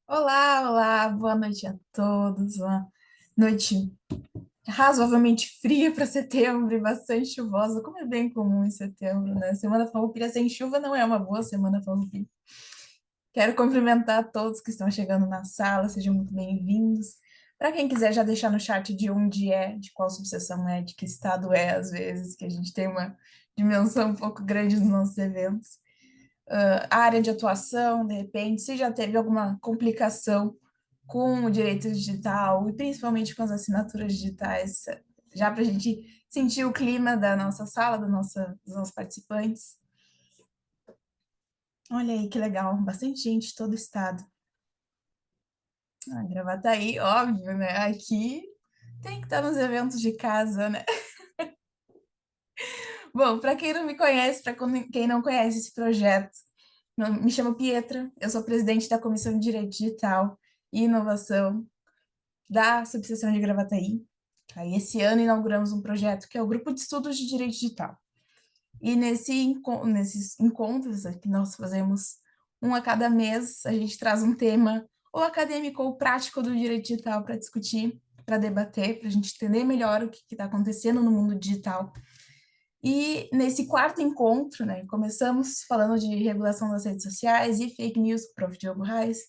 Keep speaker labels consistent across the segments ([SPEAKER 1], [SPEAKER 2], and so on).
[SPEAKER 1] Olá, olá, boa noite a todos. Uma noite razoavelmente fria para setembro e bastante chuvosa, como é bem comum em setembro, né? Semana Farroupilha sem chuva não é uma boa semana Farroupilha. Quero cumprimentar todos que estão chegando na sala, sejam muito bem-vindos. Para quem quiser já deixar no chat de onde é, de qual subseção é, de que estado é, às vezes, que a gente tem uma dimensão um pouco grande nos nossos eventos. Área de atuação, de repente, se já teve alguma complicação com o direito digital e principalmente com as assinaturas digitais, já para a gente sentir o clima da nossa sala, dos nossos participantes. Olha aí que legal, bastante gente de todo o estado. Gravataí, óbvio, né? Aqui tem que estar nos eventos de casa, né? Bom, para quem não me conhece, para quem não conhece esse projeto, me chamo Pietra, eu sou presidente da Comissão de Direito Digital e Inovação da subseção de Gravataí. Aí, esse ano inauguramos um projeto que é o Grupo de Estudos de Direito Digital. E nesses encontros que nós fazemos um a cada mês, a gente traz um tema ou acadêmico ou prático do direito digital para discutir, para debater, para a gente entender melhor o que está acontecendo no mundo digital. E nesse quarto encontro, né, começamos falando de regulação das redes sociais e fake news com o Prof. Diogo Reis.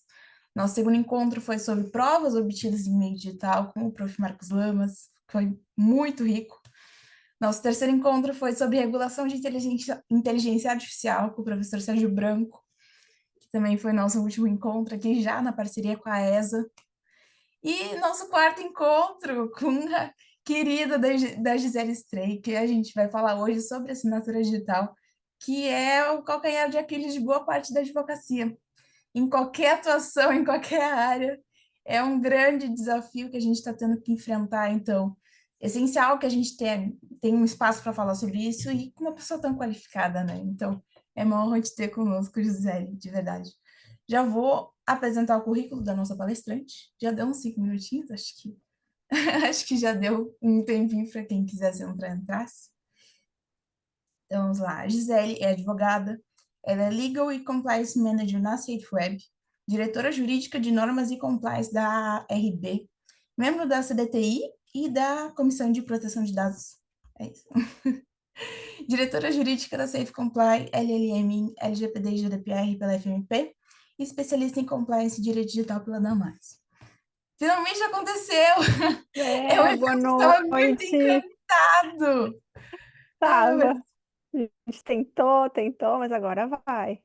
[SPEAKER 1] Nosso segundo encontro foi sobre provas obtidas em meio digital com o Prof. Marcos Lamas, que foi muito rico. Nosso terceiro encontro foi sobre regulação de inteligência artificial com o professor Sérgio Branco, que também foi nosso último encontro aqui, já na parceria com a ESA. E nosso quarto encontro com a querida da Gisele Stray, que a gente vai falar hoje sobre assinatura digital, que é o calcanhar de Aquiles de boa parte da advocacia. Em qualquer atuação, em qualquer área, é um grande desafio que a gente está tendo que enfrentar. Então, essencial que a gente tenha um espaço para falar sobre isso e com uma pessoa tão qualificada, né? Então, é uma honra te ter conosco, Gisele, de verdade. Já vou apresentar o currículo da nossa palestrante. Já deu uns 5 minutinhos, acho que acho que já deu um tempinho para quem quisesse entrar, entrasse. Então, vamos lá. A Gisele é advogada, ela é Legal e Compliance Manager na SafeWeb, diretora jurídica de normas e compliance da RB, membro da CDTI e da Comissão de Proteção de Dados. É isso. Diretora jurídica da Safe Comply, LLM, LGPD e GDPR pela FMP, e especialista em compliance e direito digital pela Damares. Finalmente aconteceu! É um
[SPEAKER 2] Boa
[SPEAKER 1] evento que estava muito
[SPEAKER 2] noite.
[SPEAKER 1] encantado! Ah, mas
[SPEAKER 2] Tava. A gente tentou, mas
[SPEAKER 1] agora vai,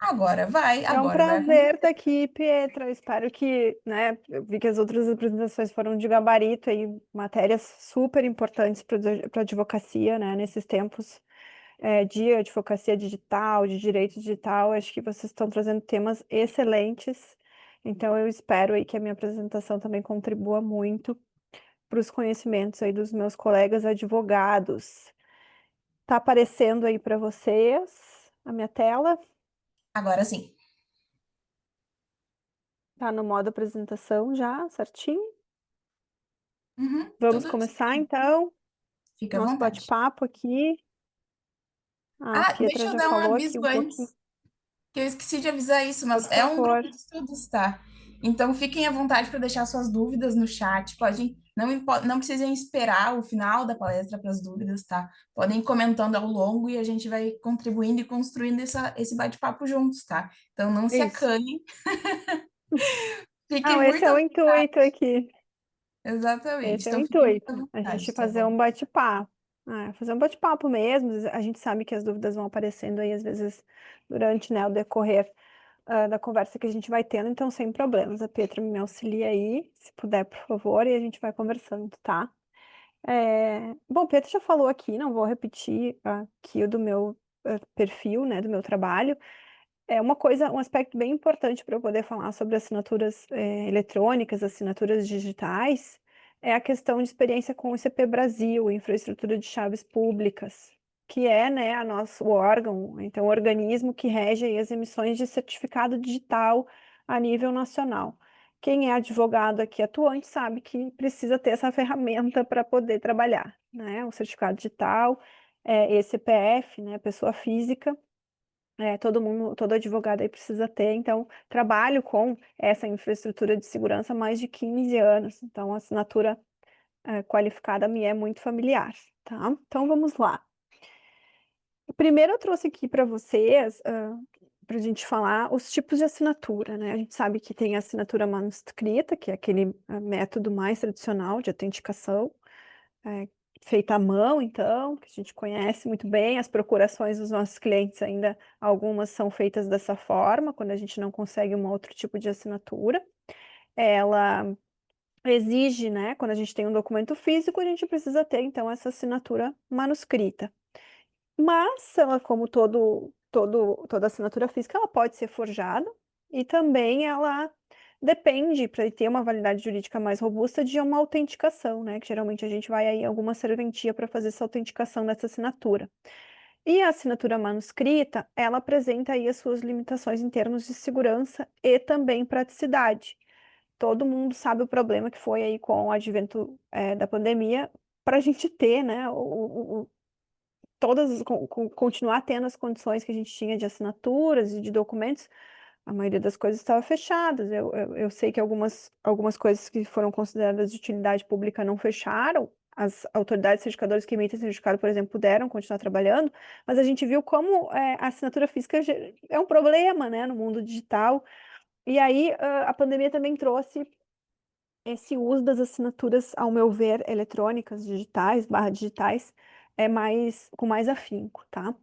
[SPEAKER 2] é um
[SPEAKER 1] agora vai
[SPEAKER 2] prazer
[SPEAKER 1] acontecer.
[SPEAKER 2] estar aqui, Pietra. Eu espero que, né, eu vi que as outras apresentações foram de gabarito aí, matérias super importantes para a advocacia, né, nesses tempos de advocacia digital, de direito digital. Acho que vocês estão trazendo temas excelentes. Então, eu espero aí que a minha apresentação também contribua muito para os conhecimentos aí dos meus colegas advogados. Tá aparecendo aí para vocês a minha tela?
[SPEAKER 1] Agora sim.
[SPEAKER 2] Tá no modo apresentação já, certinho?
[SPEAKER 1] Uhum,
[SPEAKER 2] Vamos
[SPEAKER 1] tudo
[SPEAKER 2] começar
[SPEAKER 1] certinho.
[SPEAKER 2] então
[SPEAKER 1] Fica à
[SPEAKER 2] nosso
[SPEAKER 1] vontade.
[SPEAKER 2] bate-papo aqui. A
[SPEAKER 1] Ah,
[SPEAKER 2] Pietra
[SPEAKER 1] deixa eu
[SPEAKER 2] já
[SPEAKER 1] dar um
[SPEAKER 2] falou aqui
[SPEAKER 1] aviso
[SPEAKER 2] um pouquinho,
[SPEAKER 1] antes, que eu esqueci de avisar isso,
[SPEAKER 2] por
[SPEAKER 1] mas é um grupo
[SPEAKER 2] favor.
[SPEAKER 1] de estudos, tá? Então fiquem à vontade para deixar suas dúvidas no chat. Podem Não precisem esperar o final da palestra para as dúvidas, tá? Podem ir comentando ao longo e a gente vai contribuindo e construindo esse bate-papo juntos, tá? Então não se
[SPEAKER 2] Isso.
[SPEAKER 1] acanhem, fiquem
[SPEAKER 2] Ah, esse
[SPEAKER 1] muito
[SPEAKER 2] é
[SPEAKER 1] à
[SPEAKER 2] o
[SPEAKER 1] vontade.
[SPEAKER 2] intuito aqui.
[SPEAKER 1] Exatamente.
[SPEAKER 2] Esse é o
[SPEAKER 1] Então fiquem muito à
[SPEAKER 2] intuito, a gente
[SPEAKER 1] vontade, tá
[SPEAKER 2] fazer
[SPEAKER 1] bom?
[SPEAKER 2] um bate-papo. Fazer um bate-papo mesmo. A gente sabe que as dúvidas vão aparecendo aí, às vezes, durante, né, o decorrer, da conversa que a gente vai tendo, então, sem problemas. A Pietra me auxilia aí, se puder, por favor, e a gente vai conversando, tá? Bom, Pietra já falou aqui, não vou repetir aqui o do meu perfil, né, do meu trabalho. É uma coisa, um aspecto bem importante para eu poder falar sobre assinaturas eletrônicas, assinaturas digitais, é a questão de experiência com o ICP Brasil, Infraestrutura de Chaves Públicas, que é, né, o órgão, então, o organismo que rege aí as emissões de certificado digital a nível nacional. Quem é advogado aqui atuante sabe que precisa ter essa ferramenta para poder trabalhar, né? O certificado digital, ECPF, né, pessoa física, todo mundo, todo advogado aí precisa ter. Então, trabalho com essa infraestrutura de segurança há mais de 15 anos. Então, a assinatura qualificada me é muito familiar, tá? Então, vamos lá. Primeiro, eu trouxe aqui para vocês, para a gente falar os tipos de assinatura, né? A gente sabe que tem a assinatura manuscrita, que é aquele método mais tradicional de autenticação, é, feita à mão, então, que a gente conhece muito bem. As procurações dos nossos clientes ainda, algumas são feitas dessa forma, quando a gente não consegue um outro tipo de assinatura. Ela exige, né, quando a gente tem um documento físico, a gente precisa ter, então, essa assinatura manuscrita. Mas ela, como toda assinatura física, ela pode ser forjada e também ela depende, para ter uma validade jurídica mais robusta, de uma autenticação, né? Que geralmente a gente vai aí em alguma serventia para fazer essa autenticação dessa assinatura. E a assinatura manuscrita, ela apresenta aí as suas limitações em termos de segurança e também praticidade. Todo mundo sabe o problema que foi aí com o advento, da pandemia, para a gente ter, né, continuar tendo as condições que a gente tinha de assinaturas e de documentos, a maioria das coisas estava fechadas. Eu sei que algumas coisas que foram consideradas de utilidade pública não fecharam. As autoridades certificadoras que emitem certificado, por exemplo, puderam continuar trabalhando, mas a gente viu como a assinatura física é um problema, né, no mundo digital. E aí a pandemia também trouxe esse uso das assinaturas, ao meu ver, eletrônicas, digitais, barra digitais, com mais afinco, tá?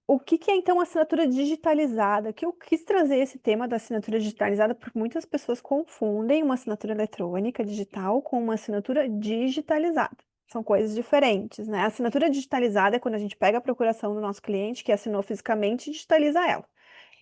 [SPEAKER 2] O que que é então a assinatura digitalizada? Que eu quis trazer esse tema da assinatura digitalizada porque muitas pessoas confundem uma assinatura eletrônica digital com uma assinatura digitalizada. São coisas diferentes, né? A assinatura digitalizada é quando a gente pega a procuração do nosso cliente que assinou fisicamente e digitaliza ela.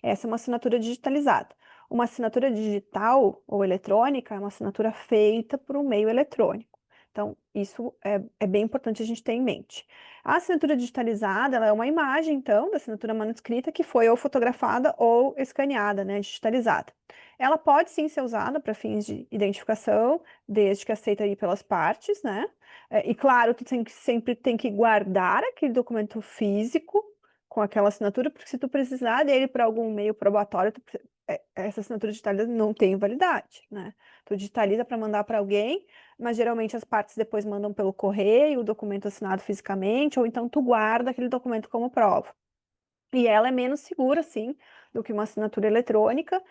[SPEAKER 2] Essa é uma assinatura digitalizada. Uma assinatura digital ou eletrônica é uma assinatura feita por um meio eletrônico. Então, isso é bem importante a gente ter em mente. A assinatura digitalizada, ela é uma imagem, então, da assinatura manuscrita que foi ou fotografada ou escaneada, né, digitalizada. Ela pode sim ser usada para fins de identificação, desde que aceita aí pelas partes, né? E claro, sempre tem que guardar aquele documento físico com aquela assinatura, porque se tu precisar dele para algum meio probatório, essa assinatura digitalizada não tem validade, né? Tu digitaliza para mandar para alguém, mas geralmente as partes depois mandam pelo correio, o documento assinado fisicamente, ou então tu guarda aquele documento como prova. E ela é menos segura, sim, do que uma assinatura eletrônica,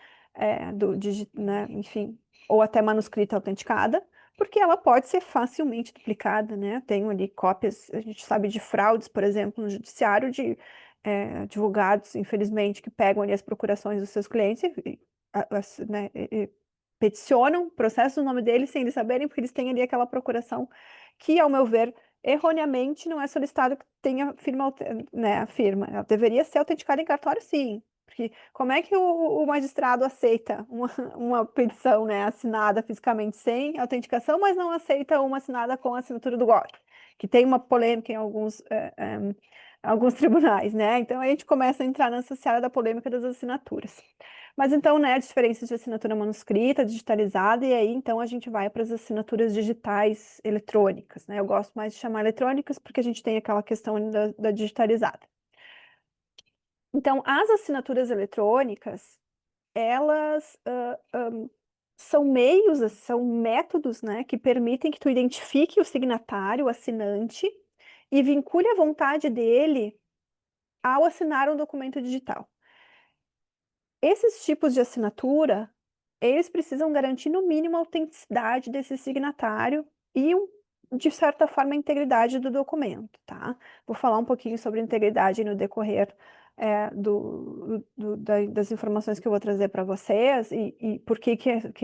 [SPEAKER 2] né, enfim, ou até manuscrita autenticada, porque ela pode ser facilmente duplicada, né? Eu tenho ali cópias, a gente sabe de fraudes, por exemplo, no judiciário, de advogados, infelizmente, que pegam ali as procurações dos seus clientes né, peticionam, processam o nome deles sem eles saberem, porque eles têm ali aquela procuração que, ao meu ver, erroneamente não é solicitado que tenha firma, né, a firma. Ela deveria ser autenticada em cartório, sim. Porque como é que o magistrado aceita uma petição, né, assinada fisicamente sem autenticação, mas não aceita uma assinada com a assinatura do GOP? Que tem uma polêmica em alguns tribunais, né? Então a gente começa a entrar nessa seara da polêmica das assinaturas. Mas então, né, as diferenças de assinatura manuscrita, digitalizada, e aí então a gente vai para as assinaturas digitais eletrônicas, né? Eu gosto mais de chamar eletrônicas porque a gente tem aquela questão da digitalizada. Então, as assinaturas eletrônicas, elas são meios, são métodos, né, que permitem que tu identifique o signatário, o assinante, e vincule a vontade dele ao assinar um documento digital. Esses tipos de assinatura, eles precisam garantir no mínimo a autenticidade desse signatário e, de certa forma, a integridade do documento, tá? Vou falar um pouquinho sobre integridade no decorrer das informações que eu vou trazer para vocês e por que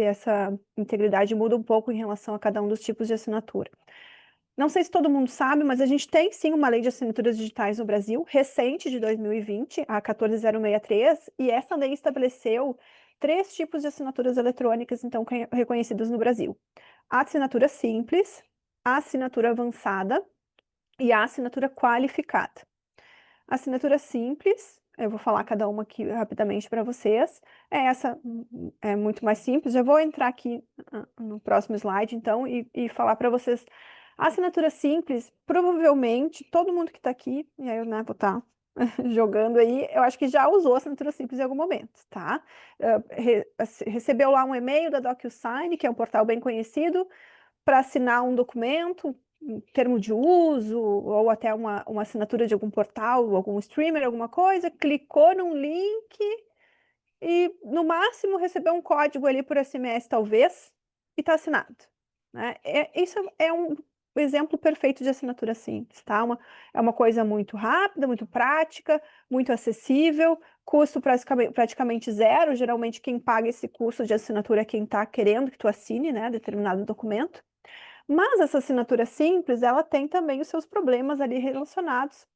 [SPEAKER 2] essa integridade muda um pouco em relação a cada um dos tipos de assinatura. Não sei se todo mundo sabe, mas a gente tem sim uma lei de assinaturas digitais no Brasil, recente, de 2020, a 14063, e essa lei estabeleceu 3 tipos de assinaturas eletrônicas, então, reconhecidas no Brasil: a assinatura simples, a assinatura avançada e a assinatura qualificada. A assinatura simples, eu vou falar cada uma aqui rapidamente para vocês. Essa é muito mais simples. Já vou entrar aqui no próximo slide, então, e falar para vocês. A assinatura simples, provavelmente, todo mundo que está aqui, e aí eu, né, vou estar jogando aí, eu acho que já usou a assinatura simples em algum momento, tá? Recebeu lá um e-mail da DocuSign, que é um portal bem conhecido, para assinar um documento, um termo de uso, ou até uma assinatura de algum portal, algum streamer, alguma coisa, clicou num link e, no máximo, recebeu um código ali por SMS, talvez, e está assinado, né? Isso é um exemplo perfeito de assinatura simples, tá? É uma coisa muito rápida, muito prática, muito acessível, custo praticamente zero. Geralmente, quem paga esse custo de assinatura é quem está querendo que tu assine, né, determinado documento. Mas essa assinatura simples, ela tem também os seus problemas ali relacionados,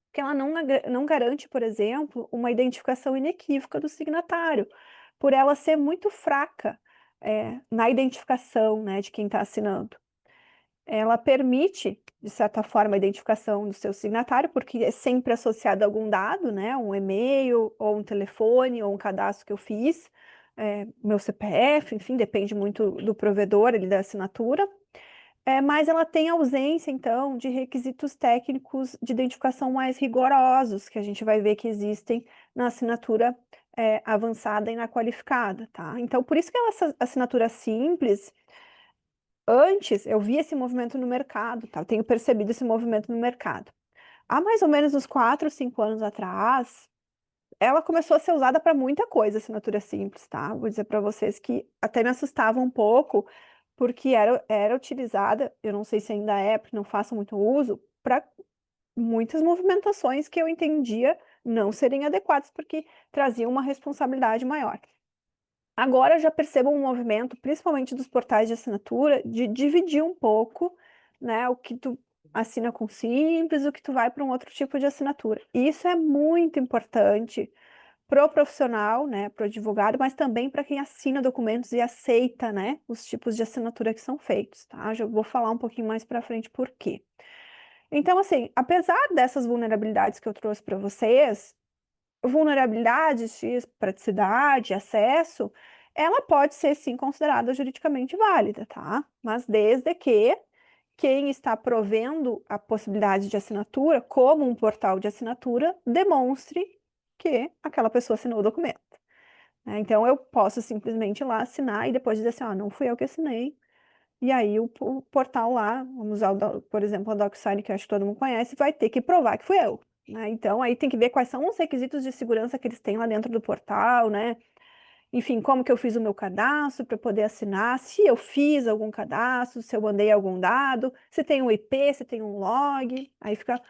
[SPEAKER 2] porque ela não garante, por exemplo, uma identificação inequívoca do signatário, por ela ser muito fraca, na identificação, né, de quem está assinando. Ela permite, de certa forma, a identificação do seu signatário, porque é sempre associado a algum dado, né, um e-mail, ou um telefone, ou um cadastro que eu fiz, meu CPF, enfim, depende muito do provedor ali da assinatura. Mas ela tem ausência, então, de requisitos técnicos de identificação mais rigorosos, que a gente vai ver que existem na assinatura avançada e na qualificada, tá? Então, por isso que essa assinatura simples, antes eu vi esse movimento no mercado, tá? Eu tenho percebido esse movimento no mercado. Há mais ou menos uns 4, 5 anos atrás, ela começou a ser usada para muita coisa, assinatura simples, tá? Vou dizer para vocês que até me assustava um pouco, porque era utilizada, eu não sei se ainda é, porque não faço muito uso, para muitas movimentações que eu entendia não serem adequadas, porque traziam uma responsabilidade maior. Agora eu já percebo um movimento, principalmente dos portais de assinatura, de dividir um pouco, né, o que tu assina com simples, o que tu vai para um outro tipo de assinatura. E isso é muito importante pro profissional, né, pro advogado, mas também para quem assina documentos e aceita, né, os tipos de assinatura que são feitos, tá? Já vou falar um pouquinho mais para frente por quê. Então, assim, apesar dessas vulnerabilidades que eu trouxe para vocês, vulnerabilidade, X, praticidade, acesso, ela pode ser sim considerada juridicamente válida, tá? Mas desde que quem está provendo a possibilidade de assinatura, como um portal de assinatura, demonstre que aquela pessoa assinou o documento, né? Então, eu posso simplesmente ir lá assinar e depois dizer assim, ó, não fui eu que assinei. E aí, o portal lá, vamos usar, por exemplo, a DocuSign, que eu acho que todo mundo conhece, vai ter que provar que fui eu, né? Então, aí tem que ver quais são os requisitos de segurança que eles têm lá dentro do portal, né? Enfim, como que eu fiz o meu cadastro para poder assinar, se eu fiz algum cadastro, se eu mandei algum dado, se tem um IP, se tem um log, aí fica,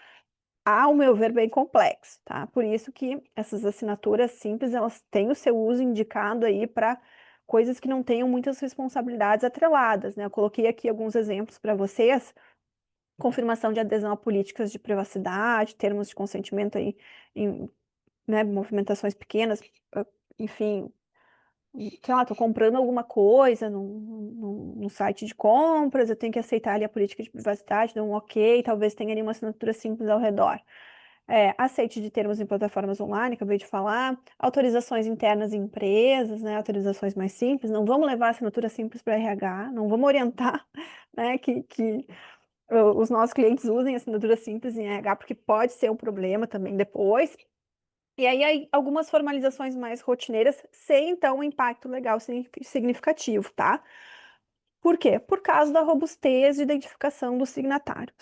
[SPEAKER 2] ao meu ver, bem complexo, tá? Por isso que essas assinaturas simples, elas têm o seu uso indicado aí para coisas que não tenham muitas responsabilidades atreladas, né? Eu coloquei aqui alguns exemplos para vocês, confirmação de adesão a políticas de privacidade, termos de consentimento aí em, né, movimentações pequenas, enfim, sei lá, tô comprando alguma coisa no site de compras, eu tenho que aceitar ali a política de privacidade, dar um ok, talvez tenha ali uma assinatura simples ao redor. Aceite de termos em plataformas online, acabei de falar, autorizações internas em empresas, né, autorizações mais simples, não vamos levar assinatura simples para RH, não vamos orientar, né, que os nossos clientes usem assinatura simples em RH, porque pode ser um problema também depois. E aí algumas formalizações mais rotineiras, sem então um impacto legal significativo, tá? Por quê? Por causa da robustez de identificação do signatário.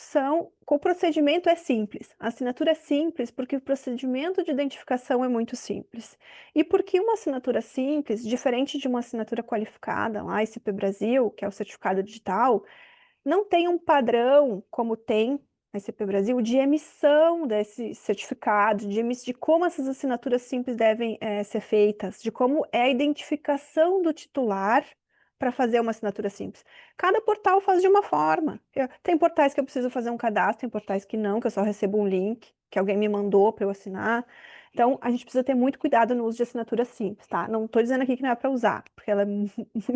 [SPEAKER 2] O procedimento é simples, a assinatura é simples porque o procedimento de identificação é muito simples. E porque uma assinatura simples, diferente de uma assinatura qualificada, lá, ICP Brasil, que é o certificado digital, não tem um padrão como tem a ICP Brasil de emissão desse certificado, de como essas assinaturas simples devem ser feitas, de como é a identificação do titular para fazer uma assinatura simples. Cada portal faz de uma forma. Tem portais que eu preciso fazer um cadastro, tem portais que não, que eu só recebo um link que alguém me mandou para eu assinar. Então, a gente precisa ter muito cuidado no uso de assinatura simples, tá? Não estou dizendo aqui que não é para usar, porque ela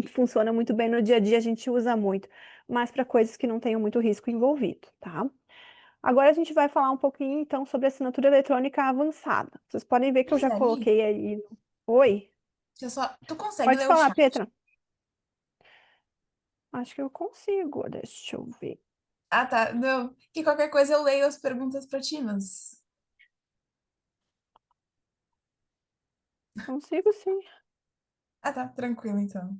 [SPEAKER 2] funciona muito bem no dia a dia, a gente usa muito, mas para coisas que não tenham muito risco envolvido, tá? Agora a gente vai falar um pouquinho, então, sobre assinatura eletrônica avançada. Vocês podem ver que eu já
[SPEAKER 1] Gisele,
[SPEAKER 2] coloquei aí. Oi?
[SPEAKER 1] tu consegue
[SPEAKER 2] Pode
[SPEAKER 1] ler o
[SPEAKER 2] falar,
[SPEAKER 1] chat?
[SPEAKER 2] Petra. Acho que eu consigo. Deixa eu ver.
[SPEAKER 1] Ah, tá. Não, que qualquer coisa eu leio as perguntas para ti, mas...
[SPEAKER 2] Consigo sim.
[SPEAKER 1] Ah, tá, tranquilo, então.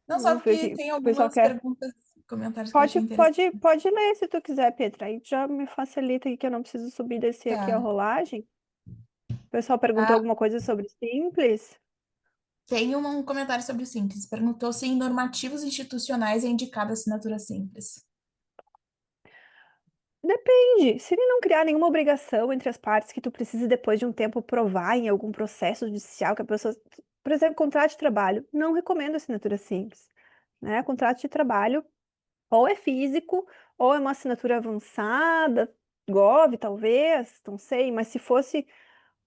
[SPEAKER 1] Não, só
[SPEAKER 2] Vamos ver o
[SPEAKER 1] porque
[SPEAKER 2] que
[SPEAKER 1] tem
[SPEAKER 2] o pessoal
[SPEAKER 1] algumas
[SPEAKER 2] quer.
[SPEAKER 1] perguntas, comentários que eu
[SPEAKER 2] Pode,
[SPEAKER 1] achei interessantes.
[SPEAKER 2] pode, pode ler se tu quiser, Petra. Aí já me facilita aqui que eu não preciso subir e descer aqui a
[SPEAKER 1] Tá.
[SPEAKER 2] rolagem. O pessoal perguntou
[SPEAKER 1] Ah,
[SPEAKER 2] alguma coisa sobre simples.
[SPEAKER 1] tem um comentário sobre o Simples. Perguntou se em normativos institucionais é indicada a assinatura simples.
[SPEAKER 2] Depende. Se ele não criar nenhuma obrigação entre as partes que tu precise depois de um tempo provar em algum processo judicial que a pessoa, por exemplo, contrato de trabalho, não recomendo assinatura simples, né? Contrato de trabalho ou é físico ou é uma assinatura avançada, Gov, talvez, não sei, mas se fosse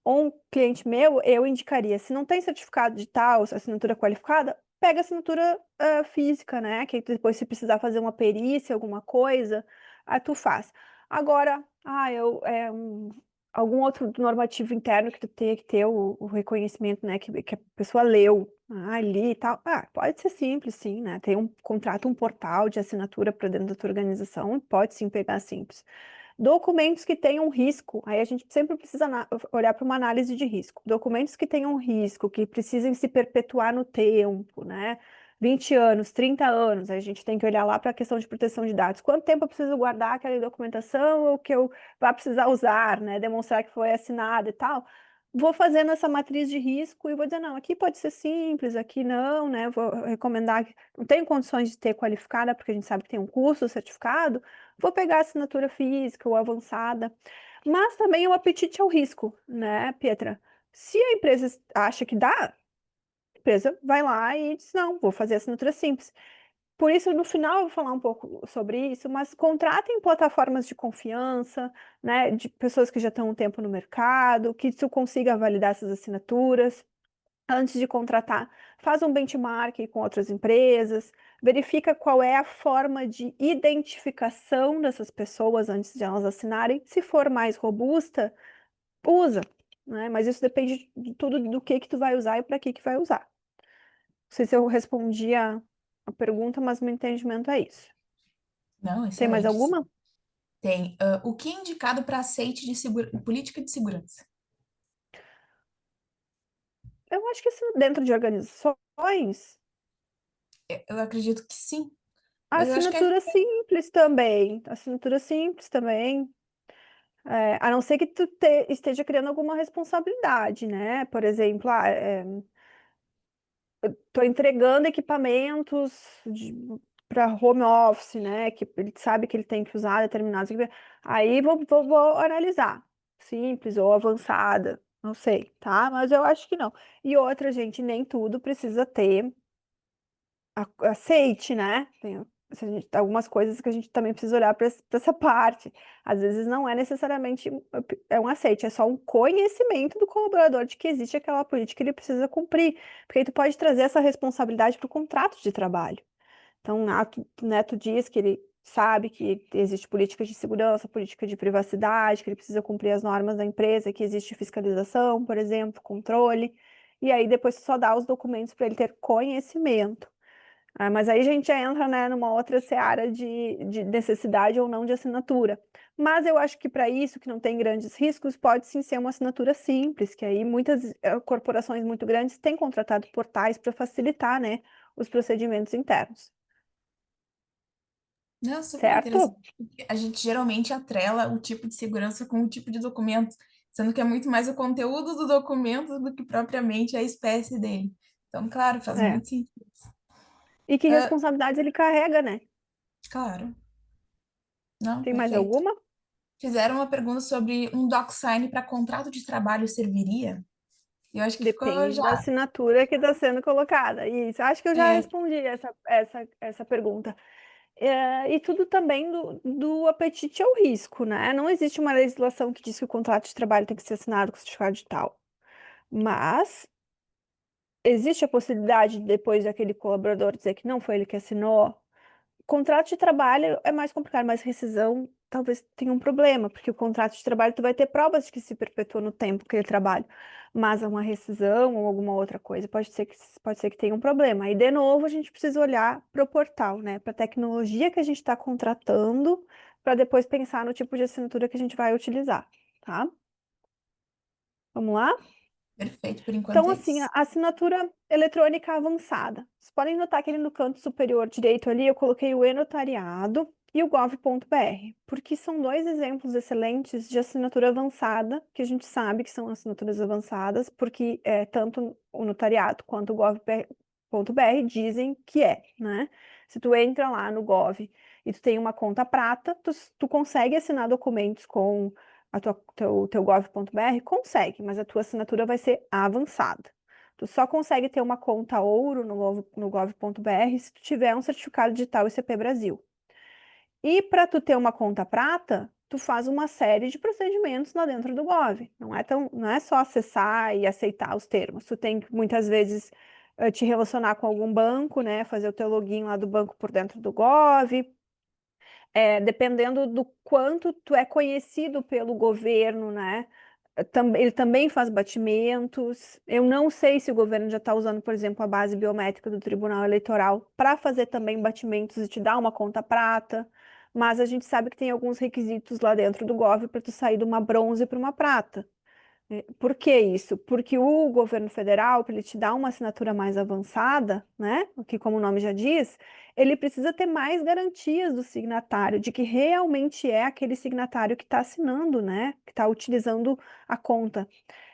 [SPEAKER 2] um cliente meu, eu indicaria, se não tem certificado digital, assinatura qualificada, pega a assinatura física, né? Que aí depois se precisar fazer uma perícia, alguma coisa, aí tu faz. Agora, algum outro normativo interno que tu tenha que ter o reconhecimento, né? Que a pessoa leu ali e tal. Ah, pode ser simples, sim, né? Tem um contrato, um portal de assinatura para dentro da tua organização, e pode sim pegar simples. Documentos que tenham risco, aí a gente sempre precisa olhar para uma análise de risco. Documentos que tenham risco, que precisem se perpetuar no tempo, né? 20 anos, 30 anos, aí a gente tem que olhar lá para a questão de proteção de dados. Quanto tempo eu preciso guardar aquela documentação ou que eu vá precisar usar, né? Demonstrar que foi assinado e tal. Vou fazendo essa matriz de risco e vou dizer, não, aqui pode ser simples, aqui não, né? Vou recomendar, não tenho condições de ter qualificada, porque a gente sabe que tem um curso certificado, vou pegar a assinatura física ou avançada, mas também o apetite ao risco, né, Pietra? Se a empresa acha que dá, a empresa vai lá e diz, não, vou fazer assinatura simples. Por isso, no final, eu vou falar um pouco sobre isso, mas contratem plataformas de confiança, né, de pessoas que já estão um tempo no mercado, que tu consiga validar essas assinaturas antes de contratar, faz um benchmark com outras empresas, verifica qual é a forma de identificação dessas pessoas antes de elas assinarem. Se for mais robusta, usa, né? Mas isso depende de tudo do que tu vai usar e para que vai usar. Não sei se eu respondi a pergunta, mas meu entendimento é isso.
[SPEAKER 1] Não,
[SPEAKER 2] Tem mais
[SPEAKER 1] excelente.
[SPEAKER 2] alguma?
[SPEAKER 1] Tem. O que é indicado para aceite de política de segurança?
[SPEAKER 2] Eu acho que isso dentro de organizações,
[SPEAKER 1] Eu acredito que sim,
[SPEAKER 2] a
[SPEAKER 1] mas eu acho que
[SPEAKER 2] assinatura simples também, assinatura simples também. A não ser que tu esteja criando alguma responsabilidade, né? Por exemplo, tô entregando equipamentos para home office, né? Que ele sabe que ele tem que usar determinados equipamentos. Aí vou analisar, simples ou avançada, não sei, tá? Mas eu acho que não. E outra, gente, nem tudo precisa ter aceite, né? Se algumas coisas que a gente também precisa olhar para essa parte. Às vezes não é necessariamente um aceite, é só um conhecimento do colaborador de que existe aquela política que ele precisa cumprir, porque aí tu pode trazer essa responsabilidade para o contrato de trabalho. Então, né, tu diz que ele sabe que existe política de segurança, política de privacidade, que ele precisa cumprir as normas da empresa, que existe fiscalização, por exemplo, controle, e aí depois tu só dá os documentos para ele ter conhecimento. Mas aí a gente já entra, né, numa outra seara de necessidade ou não de assinatura. Mas eu acho que para isso, que não tem grandes riscos, pode sim ser uma assinatura simples, que aí muitas corporações muito grandes têm contratado portais para facilitar, né, os procedimentos internos,
[SPEAKER 1] Não, super interessante.
[SPEAKER 2] certo?
[SPEAKER 1] Porque a gente geralmente atrela o tipo de segurança com o tipo de documento, sendo que é muito mais o conteúdo do documento do que propriamente a espécie dele. Então, claro, faz
[SPEAKER 2] É.
[SPEAKER 1] muito sentido.
[SPEAKER 2] E que
[SPEAKER 1] Ah,
[SPEAKER 2] responsabilidades ele carrega, né?
[SPEAKER 1] claro, não,
[SPEAKER 2] Tem mais
[SPEAKER 1] perfeito.
[SPEAKER 2] alguma?
[SPEAKER 1] Fizeram uma pergunta sobre um DocSign para contrato de trabalho serviria? Eu acho que ficou
[SPEAKER 2] Depende
[SPEAKER 1] já.
[SPEAKER 2] da assinatura que está sendo colocada. Isso, acho que eu já
[SPEAKER 1] É,
[SPEAKER 2] respondi essa pergunta. E tudo também do apetite ao risco, né? Não existe uma legislação que diz que o contrato de trabalho tem que ser assinado com certificado digital. Mas existe a possibilidade de depois daquele colaborador dizer que não foi ele que assinou. Contrato de trabalho é mais complicado, mas rescisão talvez tenha um problema, porque o contrato de trabalho tu vai ter provas de que se perpetua no tempo que ele trabalha, mas uma rescisão ou alguma outra coisa pode ser que tenha um problema. Aí, de novo, a gente precisa olhar para o portal, né, para a tecnologia que a gente está contratando, para depois pensar no tipo de assinatura que a gente vai utilizar, tá? Vamos lá?
[SPEAKER 1] perfeito, por enquanto
[SPEAKER 2] Então,
[SPEAKER 1] é
[SPEAKER 2] assim,
[SPEAKER 1] isso.
[SPEAKER 2] a assinatura eletrônica avançada. Vocês podem notar que ali no canto superior direito ali eu coloquei o e-notariado e o gov.br, porque são dois exemplos excelentes de assinatura avançada, que a gente sabe que são assinaturas avançadas, porque tanto o notariado quanto o gov.br dizem que é, né? Se tu entra lá no gov e tu tem uma conta prata, tu consegue assinar documentos com teu gov.br? Consegue, mas a tua assinatura vai ser avançada. Tu só consegue ter uma conta ouro no gov.br se tu tiver um certificado digital ICP Brasil. E para tu ter uma conta prata, tu faz uma série de procedimentos lá dentro do Gov. Não é só acessar e aceitar os termos. Tu tem que muitas vezes te relacionar com algum banco, né? Fazer o teu login lá do banco por dentro do Gov, dependendo do quanto tu é conhecido pelo governo, né? Ele também faz batimentos. Eu não sei se o governo já está usando, por exemplo, a base biométrica do Tribunal Eleitoral para fazer também batimentos e te dar uma conta prata, mas a gente sabe que tem alguns requisitos lá dentro do Gov para tu sair de uma bronze para uma prata. Por que isso? Porque o governo federal, para ele te dar uma assinatura mais avançada, né? Que, como o nome já diz, ele precisa ter mais garantias do signatário, de que realmente é aquele signatário que está assinando, né? Que está utilizando a conta.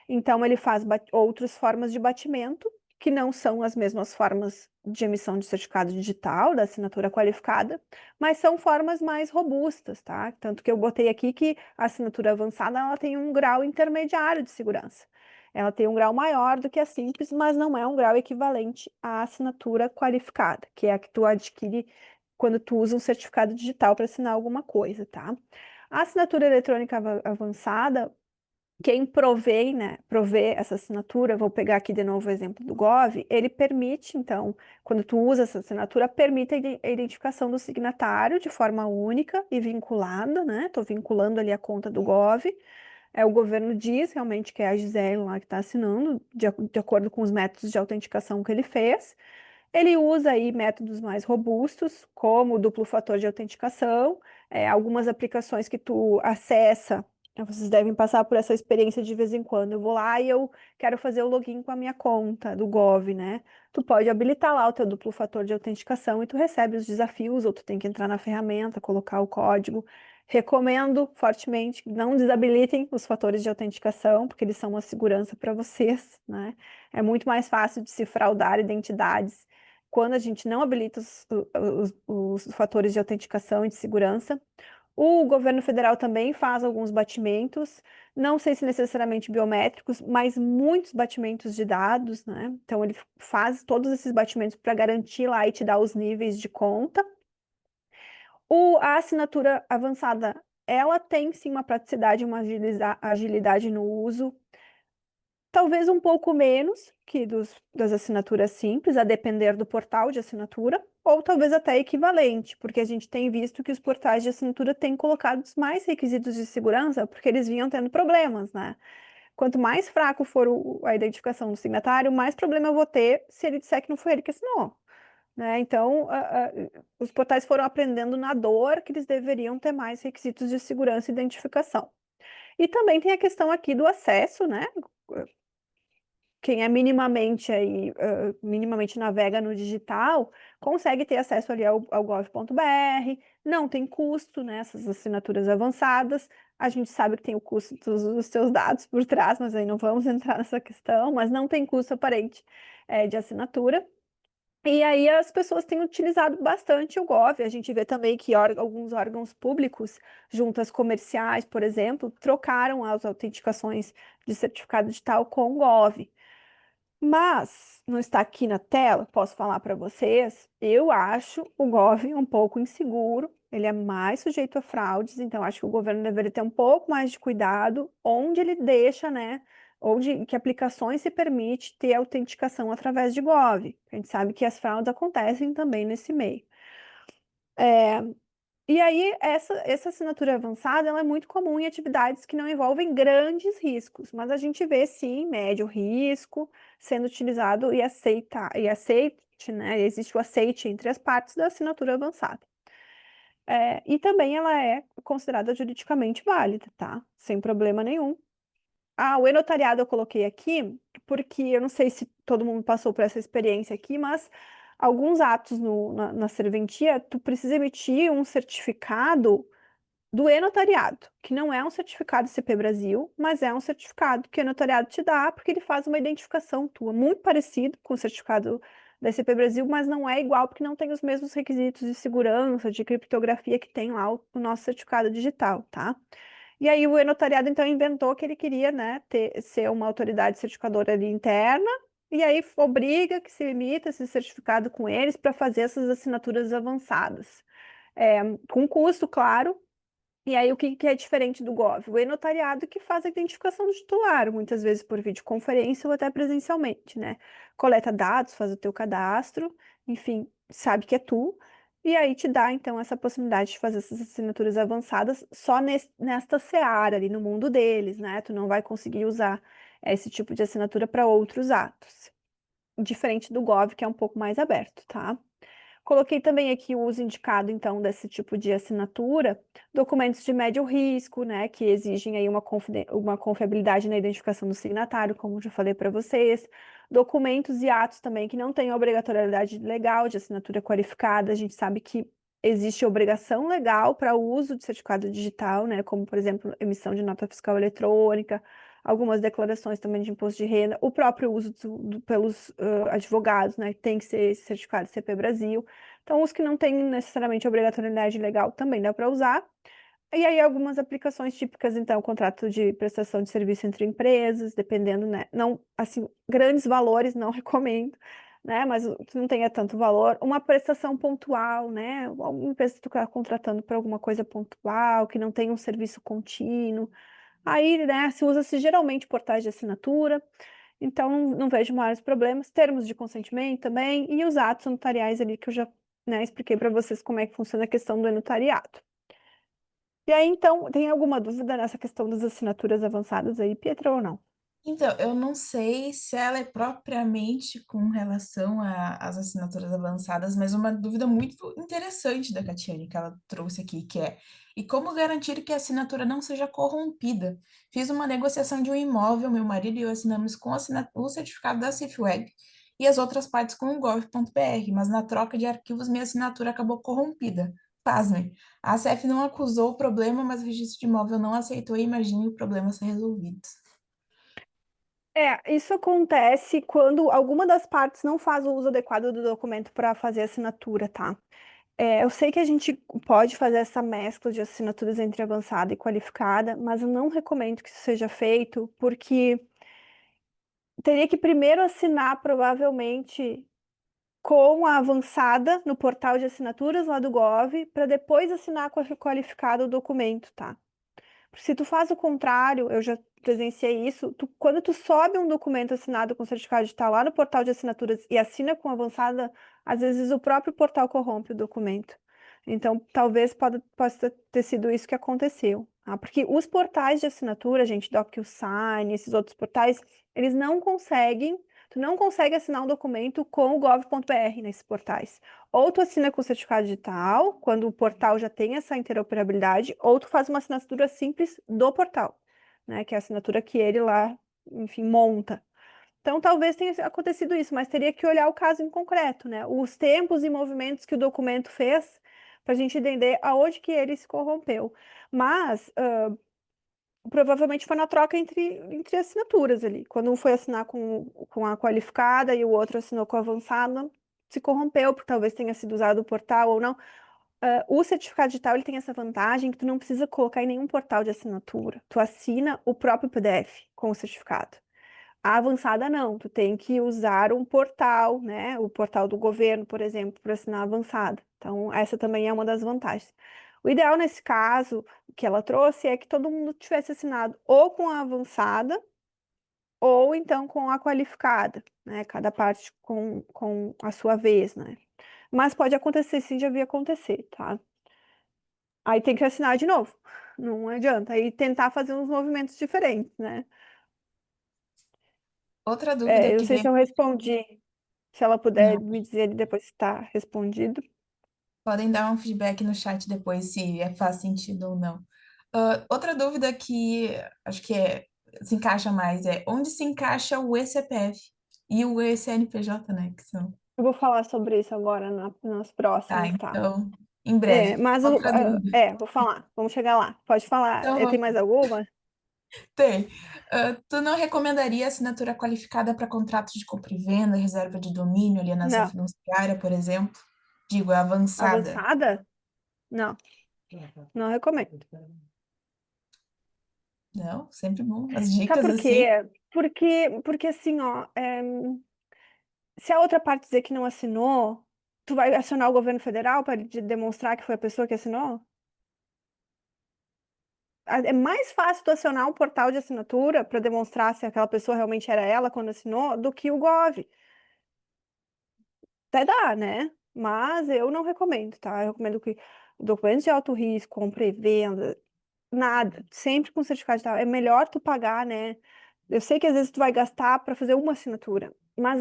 [SPEAKER 2] Então, ele faz outras formas de batimento, que não são as mesmas formas de emissão de certificado digital, da assinatura qualificada, mas são formas mais robustas, tá? Tanto que eu botei aqui que a assinatura avançada ela tem um grau intermediário de segurança. Ela tem um grau maior do que a simples, mas não é um grau equivalente à assinatura qualificada, que é a que tu adquire quando tu usa um certificado digital para assinar alguma coisa, tá? A assinatura eletrônica avançada, quem provê, né, provê essa assinatura, vou pegar aqui de novo o exemplo do Gov, ele permite, então, quando tu usa essa assinatura, permite a identificação do signatário de forma única e vinculada, né? Estou vinculando ali a conta do Gov. O governo diz realmente que é a Gisele lá que está assinando, de acordo com os métodos de autenticação que ele fez. Ele usa aí métodos mais robustos, como o duplo fator de autenticação, algumas aplicações que tu acessa, vocês devem passar por essa experiência de vez em quando. Eu vou lá e eu quero fazer o login com a minha conta do Gov, né? Tu pode habilitar lá o teu duplo fator de autenticação e tu recebe os desafios, ou tu tem que entrar na ferramenta, colocar o código. Recomendo fortemente que não desabilitem os fatores de autenticação, porque eles são uma segurança para vocês, né? É muito mais fácil de se fraudar identidades quando a gente não habilita os fatores de autenticação e de segurança. O governo federal também faz alguns batimentos, não sei se necessariamente biométricos, mas muitos batimentos de dados, né? Então, ele faz todos esses batimentos para garantir lá e te dar os níveis de conta. A assinatura avançada, ela tem sim uma praticidade, uma agilidade no uso. Talvez um pouco menos que das assinaturas simples, a depender do portal de assinatura, ou talvez até equivalente, porque a gente tem visto que os portais de assinatura têm colocado mais requisitos de segurança, porque eles vinham tendo problemas, né? Quanto mais fraco for a identificação do signatário, mais problema eu vou ter se ele disser que não foi ele que assinou. né? Então, os portais foram aprendendo na dor que eles deveriam ter mais requisitos de segurança e identificação. E também tem a questão aqui do acesso, né? Quem é minimamente aí, minimamente navega no digital, consegue ter acesso ali ao gov.br, não tem custo, né, essas assinaturas avançadas. A gente sabe que tem o custo dos seus dados por trás, mas aí não vamos entrar nessa questão, mas não tem custo aparente, de assinatura. E aí as pessoas têm utilizado bastante o Gov. A gente vê também que alguns órgãos públicos, juntas comerciais, por exemplo, trocaram as autenticações de certificado digital com o Gov. Mas não está aqui na tela, posso falar para vocês, eu acho o Gov um pouco inseguro, ele é mais sujeito a fraudes, então acho que o governo deveria ter um pouco mais de cuidado onde ele deixa, né, onde que aplicações se permite ter autenticação através de Gov. A gente sabe que as fraudes acontecem também nesse meio. E aí, essa assinatura avançada, ela é muito comum em atividades que não envolvem grandes riscos, mas a gente vê, sim, médio risco sendo utilizado e aceite, né? Existe o aceite entre as partes da assinatura avançada. E também ela é considerada juridicamente válida, tá? Sem problema nenhum. Ah, o e-notariado eu coloquei aqui, porque eu não sei se todo mundo passou por essa experiência aqui, mas alguns atos na serventia, tu precisa emitir um certificado do e-notariado, que não é um certificado CP Brasil, mas é um certificado que o e-notariado te dá, porque ele faz uma identificação tua, muito parecido com o certificado da CP Brasil, mas não é igual, porque não tem os mesmos requisitos de segurança, de criptografia que tem lá o nosso certificado digital, tá? E aí o e-notariado então inventou que ele queria, né, ser uma autoridade certificadora ali interna, e aí obriga que se emita esse certificado com eles para fazer essas assinaturas avançadas. Com custo, claro. E aí o que é diferente do Gov? O e-notariado que faz a identificação do titular, muitas vezes por videoconferência ou até presencialmente, né? Coleta dados, faz o teu cadastro, enfim, sabe que é tu, e aí te dá, então, essa possibilidade de fazer essas assinaturas avançadas só nesta seara ali, no mundo deles, né? Tu não vai conseguir usar esse tipo de assinatura para outros atos. Diferente do Gov, que é um pouco mais aberto, tá? Coloquei também aqui o uso indicado, então, desse tipo de assinatura, documentos de médio risco, né, que exigem aí uma confiabilidade na identificação do signatário, como já falei para vocês, documentos e atos também que não têm obrigatoriedade legal de assinatura qualificada, a gente sabe que existe obrigação legal para o uso de certificado digital, né, como, por exemplo, emissão de nota fiscal eletrônica, algumas declarações também de imposto de renda, o próprio uso pelos advogados, né, tem que ser esse certificado CP Brasil. Então, os que não têm necessariamente obrigatoriedade legal também dá para usar. E aí, algumas aplicações típicas, então, contrato de prestação de serviço entre empresas, dependendo, né? Não, assim, grandes valores não recomendo, né? Mas se não tenha tanto valor, uma prestação pontual, né? Alguma empresa que tu está contratando para alguma coisa pontual, que não tem um serviço contínuo. Aí, né, se usa-se geralmente portais de assinatura, então não vejo maiores problemas. Termos de consentimento também, e os atos notariais ali que eu já, né, expliquei para vocês como é que funciona a questão do notariado. E aí, então, tem alguma dúvida nessa questão das assinaturas avançadas aí, Pietra, ou não?
[SPEAKER 1] Então, eu não sei se ela é propriamente com relação às assinaturas avançadas, mas uma dúvida muito interessante da Catiane que ela trouxe aqui, que é: e como garantir que a assinatura não seja corrompida? Fiz uma negociação de um imóvel, meu marido e eu assinamos com o certificado da Cifweb e as outras partes com o gov.br, mas na troca de arquivos minha assinatura acabou corrompida. Pasmem, a ACF não acusou o problema, mas o registro de imóvel não aceitou e imagine o problema ser resolvido.
[SPEAKER 2] Isso acontece quando alguma das partes não faz o uso adequado do documento para fazer a assinatura, tá? Eu sei que a gente pode fazer essa mescla de assinaturas entre avançada e qualificada, mas eu não recomendo que isso seja feito, porque teria que primeiro assinar, provavelmente, com a avançada no portal de assinaturas lá do Gov, para depois assinar com a qualificada o documento, tá? Se tu faz o contrário, eu já presenciei isso, quando tu sobe um documento assinado com certificado digital lá no portal de assinaturas e assina com avançada, às vezes o próprio portal corrompe o documento. Então, talvez possa ter sido isso que aconteceu. Tá? Porque os portais de assinatura, gente, DocuSign, esses outros portais, eles não conseguem. Tu não consegue assinar um documento com o gov.br nesses portais. Ou tu assina com o certificado digital, quando o portal já tem essa interoperabilidade, ou tu faz uma assinatura simples do portal, né? Que é a assinatura que ele lá, enfim, monta. Então, talvez tenha acontecido isso, mas teria que olhar o caso em concreto, né? Os tempos e movimentos que o documento fez, para a gente entender aonde que ele se corrompeu. Mas, provavelmente foi na troca entre assinaturas ali. Quando um foi assinar com a qualificada e o outro assinou com a avançada, se corrompeu, porque talvez tenha sido usado o portal ou não. O certificado digital ele tem essa vantagem que tu não precisa colocar em nenhum portal de assinatura. Tu assina o próprio PDF com o certificado. A avançada não, tu tem que usar um portal, né? O portal do governo, por exemplo, para assinar a avançada. Então, essa também é uma das vantagens. O ideal nesse caso que ela trouxe é que todo mundo tivesse assinado ou com a avançada ou então com a qualificada, né? Cada parte com a sua vez, né? Mas pode acontecer, sim, já vi acontecer, tá? Aí tem que assinar de novo. Não adianta. Aí tentar fazer uns movimentos diferentes, né?
[SPEAKER 1] Outra dúvida
[SPEAKER 2] Eu não
[SPEAKER 1] que
[SPEAKER 2] sei
[SPEAKER 1] vem.
[SPEAKER 2] se eu respondi. Se ela puder
[SPEAKER 1] Não,
[SPEAKER 2] me dizer ali depois se está respondido.
[SPEAKER 1] podem dar um feedback no chat depois se faz sentido ou não. Outra dúvida que acho que se encaixa mais é onde se encaixa o eCPF e o eCNPJ, né? Que são.
[SPEAKER 2] Eu vou falar sobre isso agora nas
[SPEAKER 1] Tá,
[SPEAKER 2] próximas, tá?
[SPEAKER 1] então, em breve.
[SPEAKER 2] Mas
[SPEAKER 1] Outra dúvida.
[SPEAKER 2] vou falar. Vamos chegar lá. Pode falar.
[SPEAKER 1] Então,
[SPEAKER 2] Tem mais alguma?
[SPEAKER 1] tem. Tu não recomendaria assinatura qualificada para contratos de compra e venda, reserva de domínio, alienação
[SPEAKER 2] Não.
[SPEAKER 1] financiária, por exemplo? Digo, é avançada.
[SPEAKER 2] Avançada? Não. Não recomendo.
[SPEAKER 1] Não, sempre bom. As
[SPEAKER 2] Sabe
[SPEAKER 1] dicas
[SPEAKER 2] por
[SPEAKER 1] assim.
[SPEAKER 2] quê? Porque assim, ó, se a outra parte dizer que não assinou, tu vai acionar o governo federal para demonstrar que foi a pessoa que assinou? É mais fácil tu acionar um portal de assinatura para demonstrar se aquela pessoa realmente era ela quando assinou do que o Gov. Até dá, né? Mas eu não recomendo, tá? Eu recomendo que documentos de alto risco, compra e venda, nada, sempre com certificado digital. É melhor tu pagar, né? Eu sei que às vezes tu vai gastar para fazer uma assinatura, mas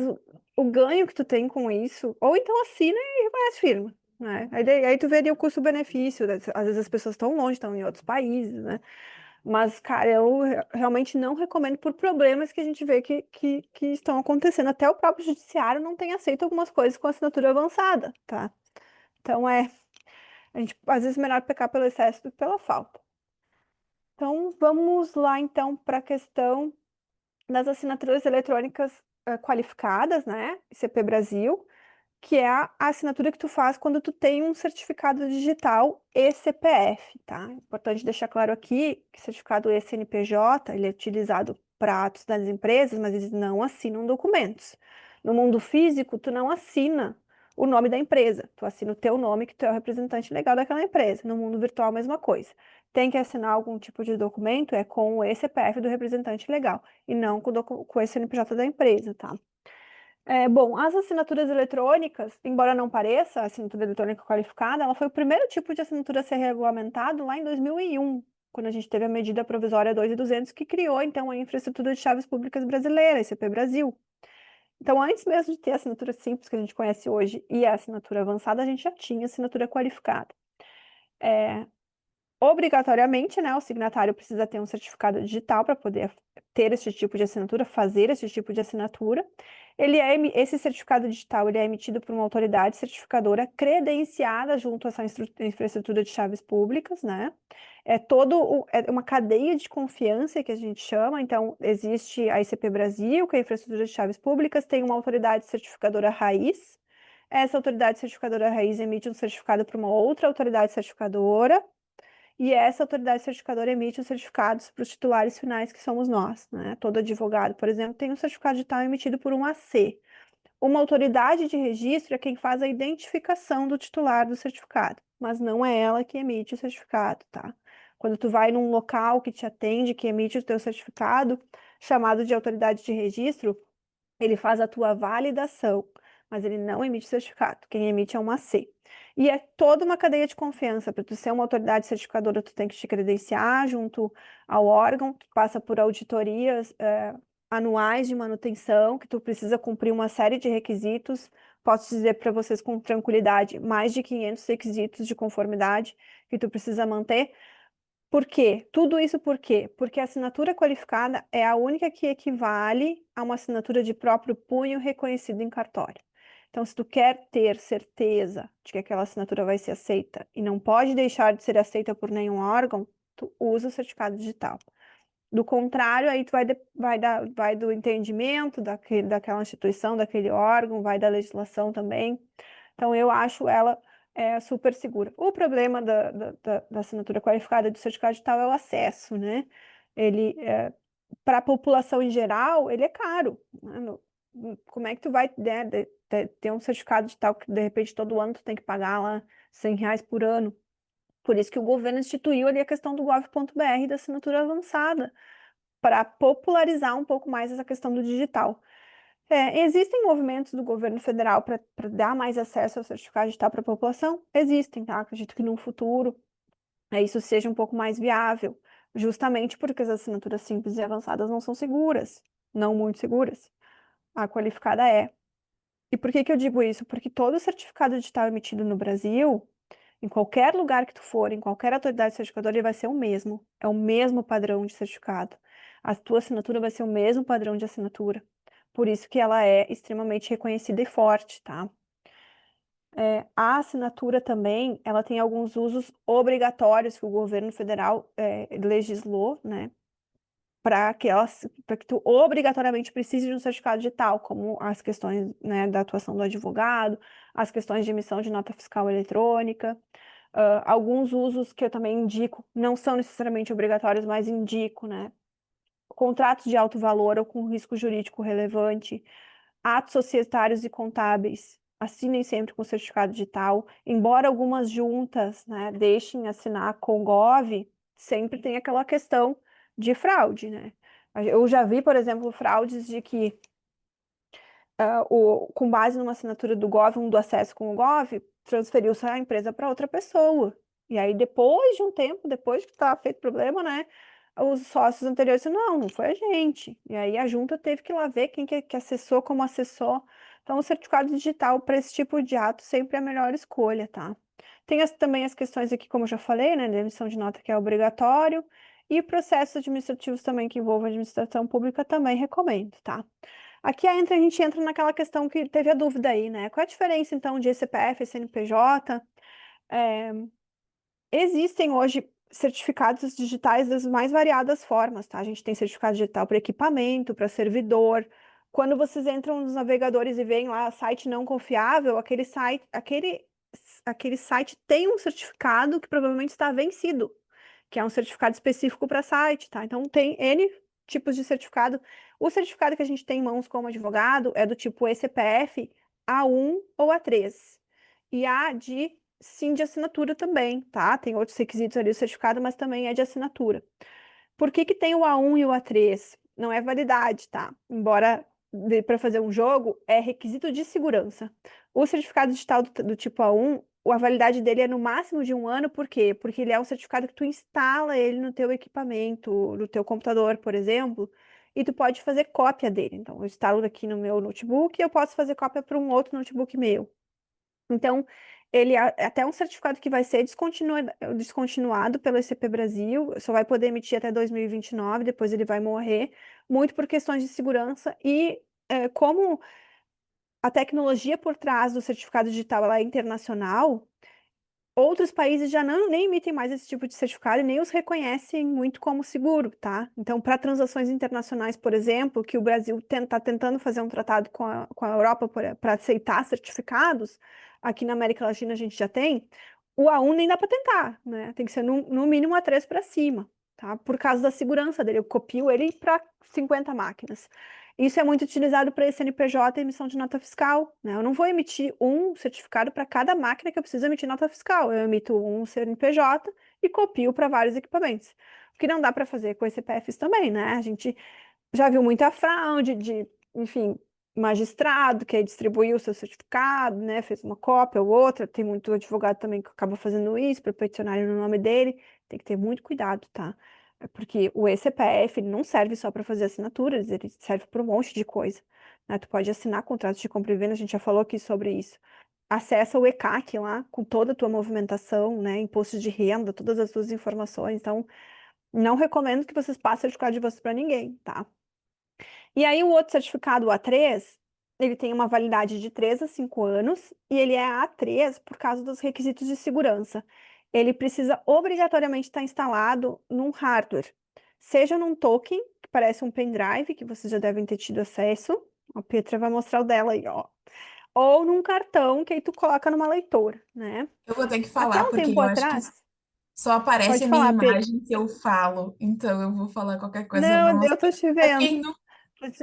[SPEAKER 2] o ganho que tu tem com isso, ou então assina e reconhece firma, né? Aí tu veria o custo-benefício, né? Às vezes as pessoas estão longe, estão em outros países, né? Mas, cara, eu realmente não recomendo por problemas que a gente vê que estão acontecendo. Até o próprio judiciário não tem aceito algumas coisas com assinatura avançada, tá? Então, a gente às vezes é melhor pecar pelo excesso do que pela falta. Então, vamos lá, então, para a questão das assinaturas eletrônicas qualificadas, né? ICP Brasil, que é a assinatura que tu faz quando tu tem um certificado digital e CPF, tá? Importante deixar claro aqui que certificado e-CNPJ, ele é utilizado para atos das empresas, mas eles não assinam documentos. No mundo físico, tu não assina o nome da empresa, tu assina o teu nome, que tu é o representante legal daquela empresa. No mundo virtual, a mesma coisa. Tem que assinar algum tipo de documento, é com o e-CPF do representante legal, e não com o e-CNPJ da empresa, tá? Bom, as assinaturas eletrônicas, embora não pareça, a assinatura eletrônica qualificada, ela foi o primeiro tipo de assinatura a ser regulamentado lá em 2001, quando a gente teve a medida provisória 2.200, que criou, então, a infraestrutura de chaves públicas brasileira, ICP Brasil. Então, antes mesmo de ter a assinatura simples que a gente conhece hoje e a assinatura avançada, a gente já tinha assinatura qualificada. Obrigatoriamente, né, o signatário precisa ter um certificado digital para poder ter esse tipo de assinatura, fazer esse tipo de assinatura. Esse certificado digital ele é emitido por uma autoridade certificadora credenciada junto a essa infraestrutura de chaves públicas, né? É uma cadeia de confiança que a gente chama. Então, existe a ICP Brasil, que é a infraestrutura de chaves públicas, tem uma autoridade certificadora raiz. Essa autoridade certificadora raiz emite um certificado para uma outra autoridade certificadora e essa autoridade certificadora emite os certificados para os titulares finais, que somos nós, né? Todo advogado, por exemplo, tem um certificado digital emitido por um AC. Uma autoridade de registro é quem faz a identificação do titular do certificado, mas não é ela que emite o certificado, tá? Quando tu vai num local que te atende, que emite o teu certificado, chamado de autoridade de registro, ele faz a tua validação, mas ele não emite certificado. Quem emite é uma C. E é toda uma cadeia de confiança. Para tu ser uma autoridade certificadora, tu tem que te credenciar junto ao órgão, tu passa por auditorias anuais de manutenção, que tu precisa cumprir uma série de requisitos. Posso dizer para vocês com tranquilidade, mais de 500 requisitos de conformidade que tu precisa manter. Por quê? Tudo isso por quê? Porque a assinatura qualificada é a única que equivale a uma assinatura de próprio punho reconhecida em cartório. Então, se tu quer ter certeza de que aquela assinatura vai ser aceita e não pode deixar de ser aceita por nenhum órgão, tu usa o certificado digital. Do contrário, aí tu vai do entendimento daquela instituição, daquele órgão, vai da legislação também. Então, eu acho ela super segura. O problema da assinatura qualificada do certificado digital é o acesso, né? Ele, para a população em geral, ele é caro, né? Como é que tu vai, né, ter um certificado digital que, de repente, todo ano tu tem que pagar lá R$ 100 por ano? Por isso que o governo instituiu ali a questão do gov.br da assinatura avançada, para popularizar um pouco mais essa questão do digital. Existem movimentos do governo federal para dar mais acesso ao certificado digital para a população? Existem, tá? Acredito que no futuro isso seja um pouco mais viável, justamente porque as assinaturas simples e avançadas não são seguras, não muito seguras. A qualificada é. E por que que eu digo isso? Porque todo certificado digital emitido no Brasil, em qualquer lugar que tu for, em qualquer autoridade certificadora, ele vai ser o mesmo. É o mesmo padrão de certificado. A tua assinatura vai ser o mesmo padrão de assinatura. Por isso que ela é extremamente reconhecida e forte, tá? A assinatura também, ela tem alguns usos obrigatórios que o governo federal legislou, né? Para que tu obrigatoriamente precise de um certificado digital, como as questões, né, da atuação do advogado, as questões de emissão de nota fiscal eletrônica. Alguns usos que eu também indico, não são necessariamente obrigatórios, mas indico, né? Contratos de alto valor ou com risco jurídico relevante, atos societários e contábeis, assinem sempre com certificado digital. Embora algumas juntas, né, deixem assinar com o Gov, sempre tem aquela questão de fraude, né? Eu já vi, por exemplo, fraudes de que com base numa assinatura do Gov, do acesso com o Gov, transferiu-se a empresa para outra pessoa. E aí, depois de um tempo, depois que estava feito problema, né? Os sócios anteriores disseram, não foi a gente. E aí a junta teve que ir lá ver quem que acessou, como acessou. Então, o certificado digital para esse tipo de ato sempre é a melhor escolha, tá? Tem também as questões aqui, como eu já falei, né? Da emissão de nota que é obrigatório. E processos administrativos também que envolvam administração pública também recomendo, tá? Aqui a gente entra naquela questão que teve a dúvida aí, né? Qual é a diferença, então, de CPF e CNPJ? É, Existem hoje certificados digitais das mais variadas formas, tá? A gente tem certificado digital para equipamento, para servidor. Quando vocês entram nos navegadores e veem lá site não confiável, aquele site tem um certificado que provavelmente está vencido, que é um certificado específico para site, tá? Então tem N tipos de certificado. O certificado que a gente tem em mãos como advogado é do tipo eCPF A1 ou A3. E há de sim de assinatura também, tá? Tem outros requisitos ali do certificado, mas também é de assinatura. Por que que tem o A1 e o A3? Não é validade, tá? Embora para fazer um jogo é requisito de segurança. O certificado digital do tipo A1, a validade dele é no máximo de um ano, por quê? Porque ele é um certificado que tu instala ele no teu equipamento, no teu computador, por exemplo, e tu pode fazer cópia dele. Então, eu instalo aqui no meu notebook e eu posso fazer cópia para um outro notebook meu. Então, ele é até um certificado que vai ser descontinuado pelo ECP Brasil, só vai poder emitir até 2029, depois ele vai morrer, muito por questões de segurança e como a tecnologia por trás do certificado digital ela é internacional, outros países já não nem emitem mais esse tipo de certificado e nem os reconhecem muito como seguro, tá? Então, para transações internacionais, por exemplo, que o Brasil está tentando fazer um tratado com a Europa para aceitar certificados, aqui na América Latina a gente já tem, o A1 nem dá para tentar, né? Tem que ser no mínimo A3 para cima, tá? Por causa da segurança dele. Eu copio ele para 50 máquinas. Isso é muito utilizado para CNPJ e emissão de nota fiscal, né? Eu não vou emitir um certificado para cada máquina que eu preciso emitir nota fiscal. Eu emito um CNPJ e copio para vários equipamentos. O que não dá para fazer com CPFs também, né? A gente já viu muita fraude enfim, magistrado que distribuiu o seu certificado, né? Fez uma cópia ou outra. Tem muito advogado também que acaba fazendo isso para peticionar no nome dele. Tem que ter muito cuidado, tá? Porque o eCPF ele não serve só para fazer assinaturas, ele serve para um monte de coisa, né? Tu pode assinar contratos de compra e venda, a gente já falou aqui sobre isso. Acessa o ECAC lá com toda a tua movimentação, né? Imposto de renda, todas as tuas informações. Então, não recomendo que vocês passem o certificado de vocês para ninguém, tá? E aí, o outro certificado, o A3, ele tem uma validade de 3 a 5 anos e ele é A3 por causa dos requisitos de segurança. Ele precisa obrigatoriamente estar instalado num hardware, seja num token, que parece um pendrive, que vocês já devem ter tido acesso. A Petra vai mostrar o dela aí, ó. Ou num cartão que aí tu coloca numa leitora, né?
[SPEAKER 1] Eu vou ter que
[SPEAKER 2] Até
[SPEAKER 1] falar,
[SPEAKER 2] um
[SPEAKER 1] porque
[SPEAKER 2] tempo
[SPEAKER 1] eu acho que
[SPEAKER 2] atrás,
[SPEAKER 1] só aparece
[SPEAKER 2] pode
[SPEAKER 1] a minha
[SPEAKER 2] falar, Petra.
[SPEAKER 1] imagem se eu falo. Então eu vou falar qualquer coisa
[SPEAKER 2] Não,
[SPEAKER 1] pra
[SPEAKER 2] eu tô
[SPEAKER 1] mostrar.
[SPEAKER 2] te
[SPEAKER 1] Pra
[SPEAKER 2] vendo.
[SPEAKER 1] quem não...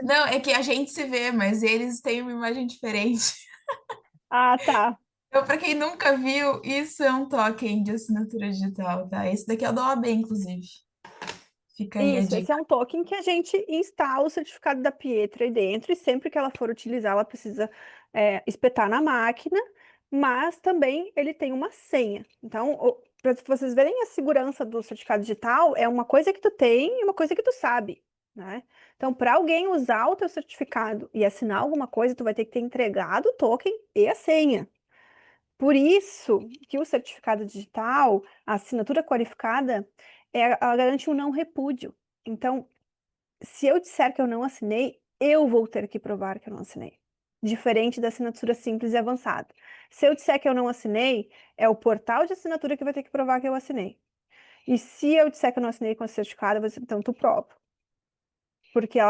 [SPEAKER 1] Não, é que a gente se vê, mas eles têm uma imagem diferente.
[SPEAKER 2] Ah, tá.
[SPEAKER 1] Então, para quem nunca viu, isso é um token de assinatura digital, tá? Esse daqui é o da OAB, inclusive. Fica aí a
[SPEAKER 2] Isso, esse é
[SPEAKER 1] dica.
[SPEAKER 2] um token que a gente instala o certificado da Pietra aí dentro, e sempre que ela for utilizar, ela precisa espetar na máquina, mas também ele tem uma senha. Então, para vocês verem a segurança do certificado digital, é uma coisa que tu tem e uma coisa que tu sabe, né? Então, para alguém usar o teu certificado e assinar alguma coisa, tu vai ter que ter entregado o token e a senha. Por isso que o certificado digital, a assinatura qualificada, ela garante um não repúdio. Então, se eu disser que eu não assinei, eu vou ter que provar que eu não assinei. Diferente da assinatura simples e avançada. Se eu disser que eu não assinei, é o portal de assinatura que vai ter que provar que eu assinei. E se eu disser que eu não assinei com o certificado, eu vou dizer, então tu prova. Porque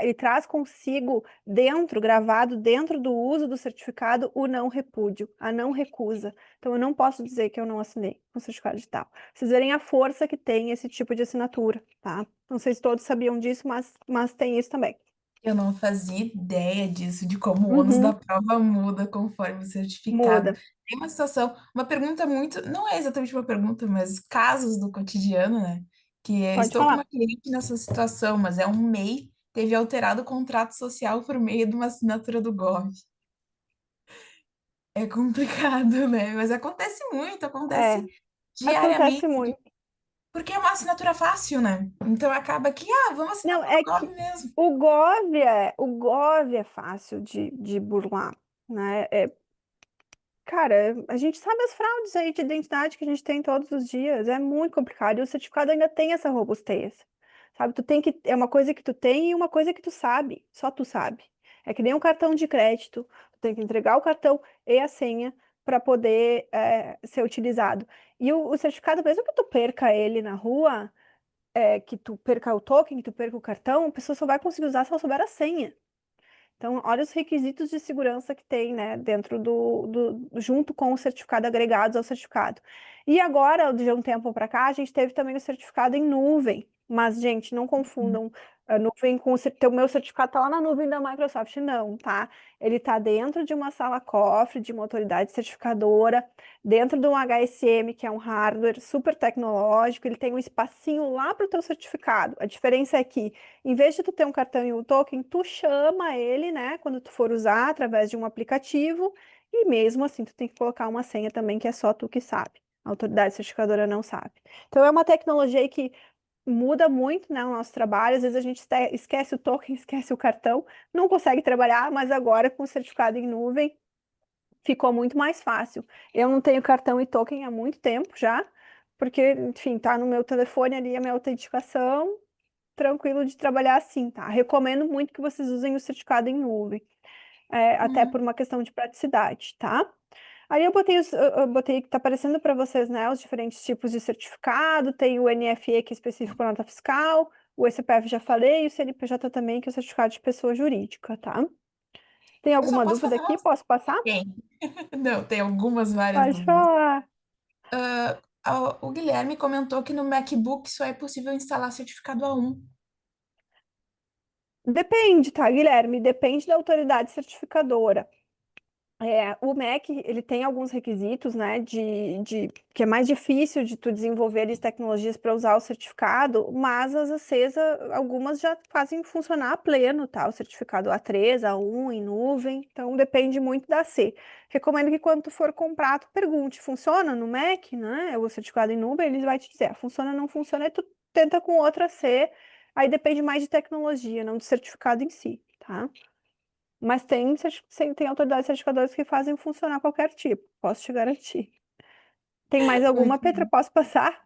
[SPEAKER 2] ele traz consigo, dentro, gravado dentro do uso do certificado, o não repúdio, a não recusa. Então, eu não posso dizer que eu não assinei com o certificado digital. Vocês verem a força que tem esse tipo de assinatura, tá? Não sei se todos sabiam disso, mas tem isso também.
[SPEAKER 1] Eu não fazia ideia disso, de como o ônus da
[SPEAKER 2] Uhum,
[SPEAKER 1] prova muda conforme o certificado.
[SPEAKER 2] muda.
[SPEAKER 1] Tem uma situação, uma pergunta muito, não é exatamente uma pergunta, mas casos do cotidiano, né? Que é,
[SPEAKER 2] Pode
[SPEAKER 1] estou com uma
[SPEAKER 2] falar.
[SPEAKER 1] cliente nessa situação, mas é um MEI, teve alterado o contrato social por meio de uma assinatura do Gov. É complicado, né? Mas acontece
[SPEAKER 2] É,
[SPEAKER 1] diariamente,
[SPEAKER 2] acontece muito.
[SPEAKER 1] porque é uma assinatura fácil, né? Então acaba que, vamos assinar
[SPEAKER 2] Não,
[SPEAKER 1] pelo
[SPEAKER 2] é
[SPEAKER 1] Gov
[SPEAKER 2] que
[SPEAKER 1] mesmo.
[SPEAKER 2] o Gov é fácil de burlar, né? Cara, a gente sabe as fraudes aí de identidade que a gente tem todos os dias, é muito complicado, e o certificado ainda tem essa robustez, sabe? É uma coisa que tu tem e uma coisa que tu sabe, só tu sabe. É que nem um cartão de crédito, tu tem que entregar o cartão e a senha para poder ser utilizado. E o certificado, mesmo que tu perca ele na rua, que tu perca o token, que tu perca o cartão, a pessoa só vai conseguir usar se ela souber a senha. Então, olha os requisitos de segurança que tem, né, dentro junto com o certificado agregados ao certificado. E agora, de um tempo para cá, a gente teve também o certificado em nuvem. Mas, gente, não confundam a nuvem com o meu certificado está lá na nuvem da Microsoft, não, tá? Ele está dentro de uma sala cofre de uma autoridade certificadora, dentro de um HSM, que é um hardware super tecnológico, ele tem um espacinho lá para o teu certificado. A diferença é que em vez de tu ter um cartão e um token, tu chama ele, né, quando tu for usar através de um aplicativo, e mesmo assim tu tem que colocar uma senha também que é só tu que sabe. A autoridade certificadora não sabe. Então é uma tecnologia aí que muda muito, né, o nosso trabalho. Às vezes a gente esquece o token, esquece o cartão, não consegue trabalhar, mas agora com o certificado em nuvem ficou muito mais fácil. Eu não tenho cartão e token há muito tempo já, porque, enfim, tá no meu telefone ali a minha autenticação, tranquilo de trabalhar assim, tá? Recomendo muito que vocês usem o certificado em nuvem, até por
[SPEAKER 1] Uhum.
[SPEAKER 2] uma questão de praticidade, tá? Aí eu botei que tá aparecendo para vocês, né, os diferentes tipos de certificado, tem o NFE, que é específico para nota fiscal, o ECPF já falei, e o CNPJ também, que é o certificado de pessoa jurídica, tá? Tem
[SPEAKER 1] Eu só
[SPEAKER 2] alguma
[SPEAKER 1] posso
[SPEAKER 2] dúvida
[SPEAKER 1] fazer
[SPEAKER 2] aqui?
[SPEAKER 1] uma...
[SPEAKER 2] Posso passar?
[SPEAKER 1] Tem. Não, tem algumas, várias
[SPEAKER 2] Pode
[SPEAKER 1] dúvidas.
[SPEAKER 2] falar.
[SPEAKER 1] O Guilherme comentou que no MacBook só é possível instalar certificado A1.
[SPEAKER 2] Depende, tá, Guilherme? Depende da autoridade certificadora. O Mac, ele tem alguns requisitos, né, que é mais difícil de tu desenvolver as tecnologias para usar o certificado, mas as acesa, algumas já fazem funcionar a pleno, tá? O certificado A3, A1 em nuvem, então depende muito da C. Recomendo que quando tu for comprar, tu pergunte, funciona no Mac, né? O certificado em nuvem, ele vai te dizer, funciona, não funciona, e tu tenta com outra C, aí depende mais de tecnologia, não do certificado em si, tá? Mas tem autoridades certificadoras que fazem funcionar qualquer tipo, posso te garantir. Tem mais alguma,
[SPEAKER 1] Muito
[SPEAKER 2] Petra?
[SPEAKER 1] bom.
[SPEAKER 2] Posso passar?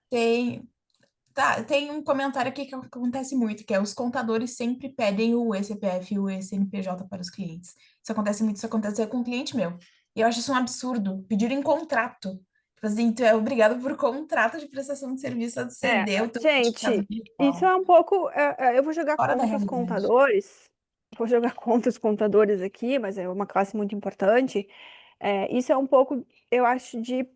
[SPEAKER 1] Tem, tá, tem um comentário aqui que acontece muito, que é os contadores sempre pedem o eCPF e o eCNPJ para os clientes. Isso acontece muito, isso acontece com um cliente meu. E eu acho isso um absurdo. Pedir em contrato. Tipo assim, tu é obrigado por contrato de prestação de serviço a ceder o teu certificado
[SPEAKER 2] Gente, isso
[SPEAKER 1] digital.
[SPEAKER 2] é um pouco. Eu vou jogar
[SPEAKER 1] Fora da
[SPEAKER 2] contra os
[SPEAKER 1] realidade.
[SPEAKER 2] contadores, vou jogar contra os contadores aqui, mas é uma classe muito importante. Isso é um pouco, eu acho, de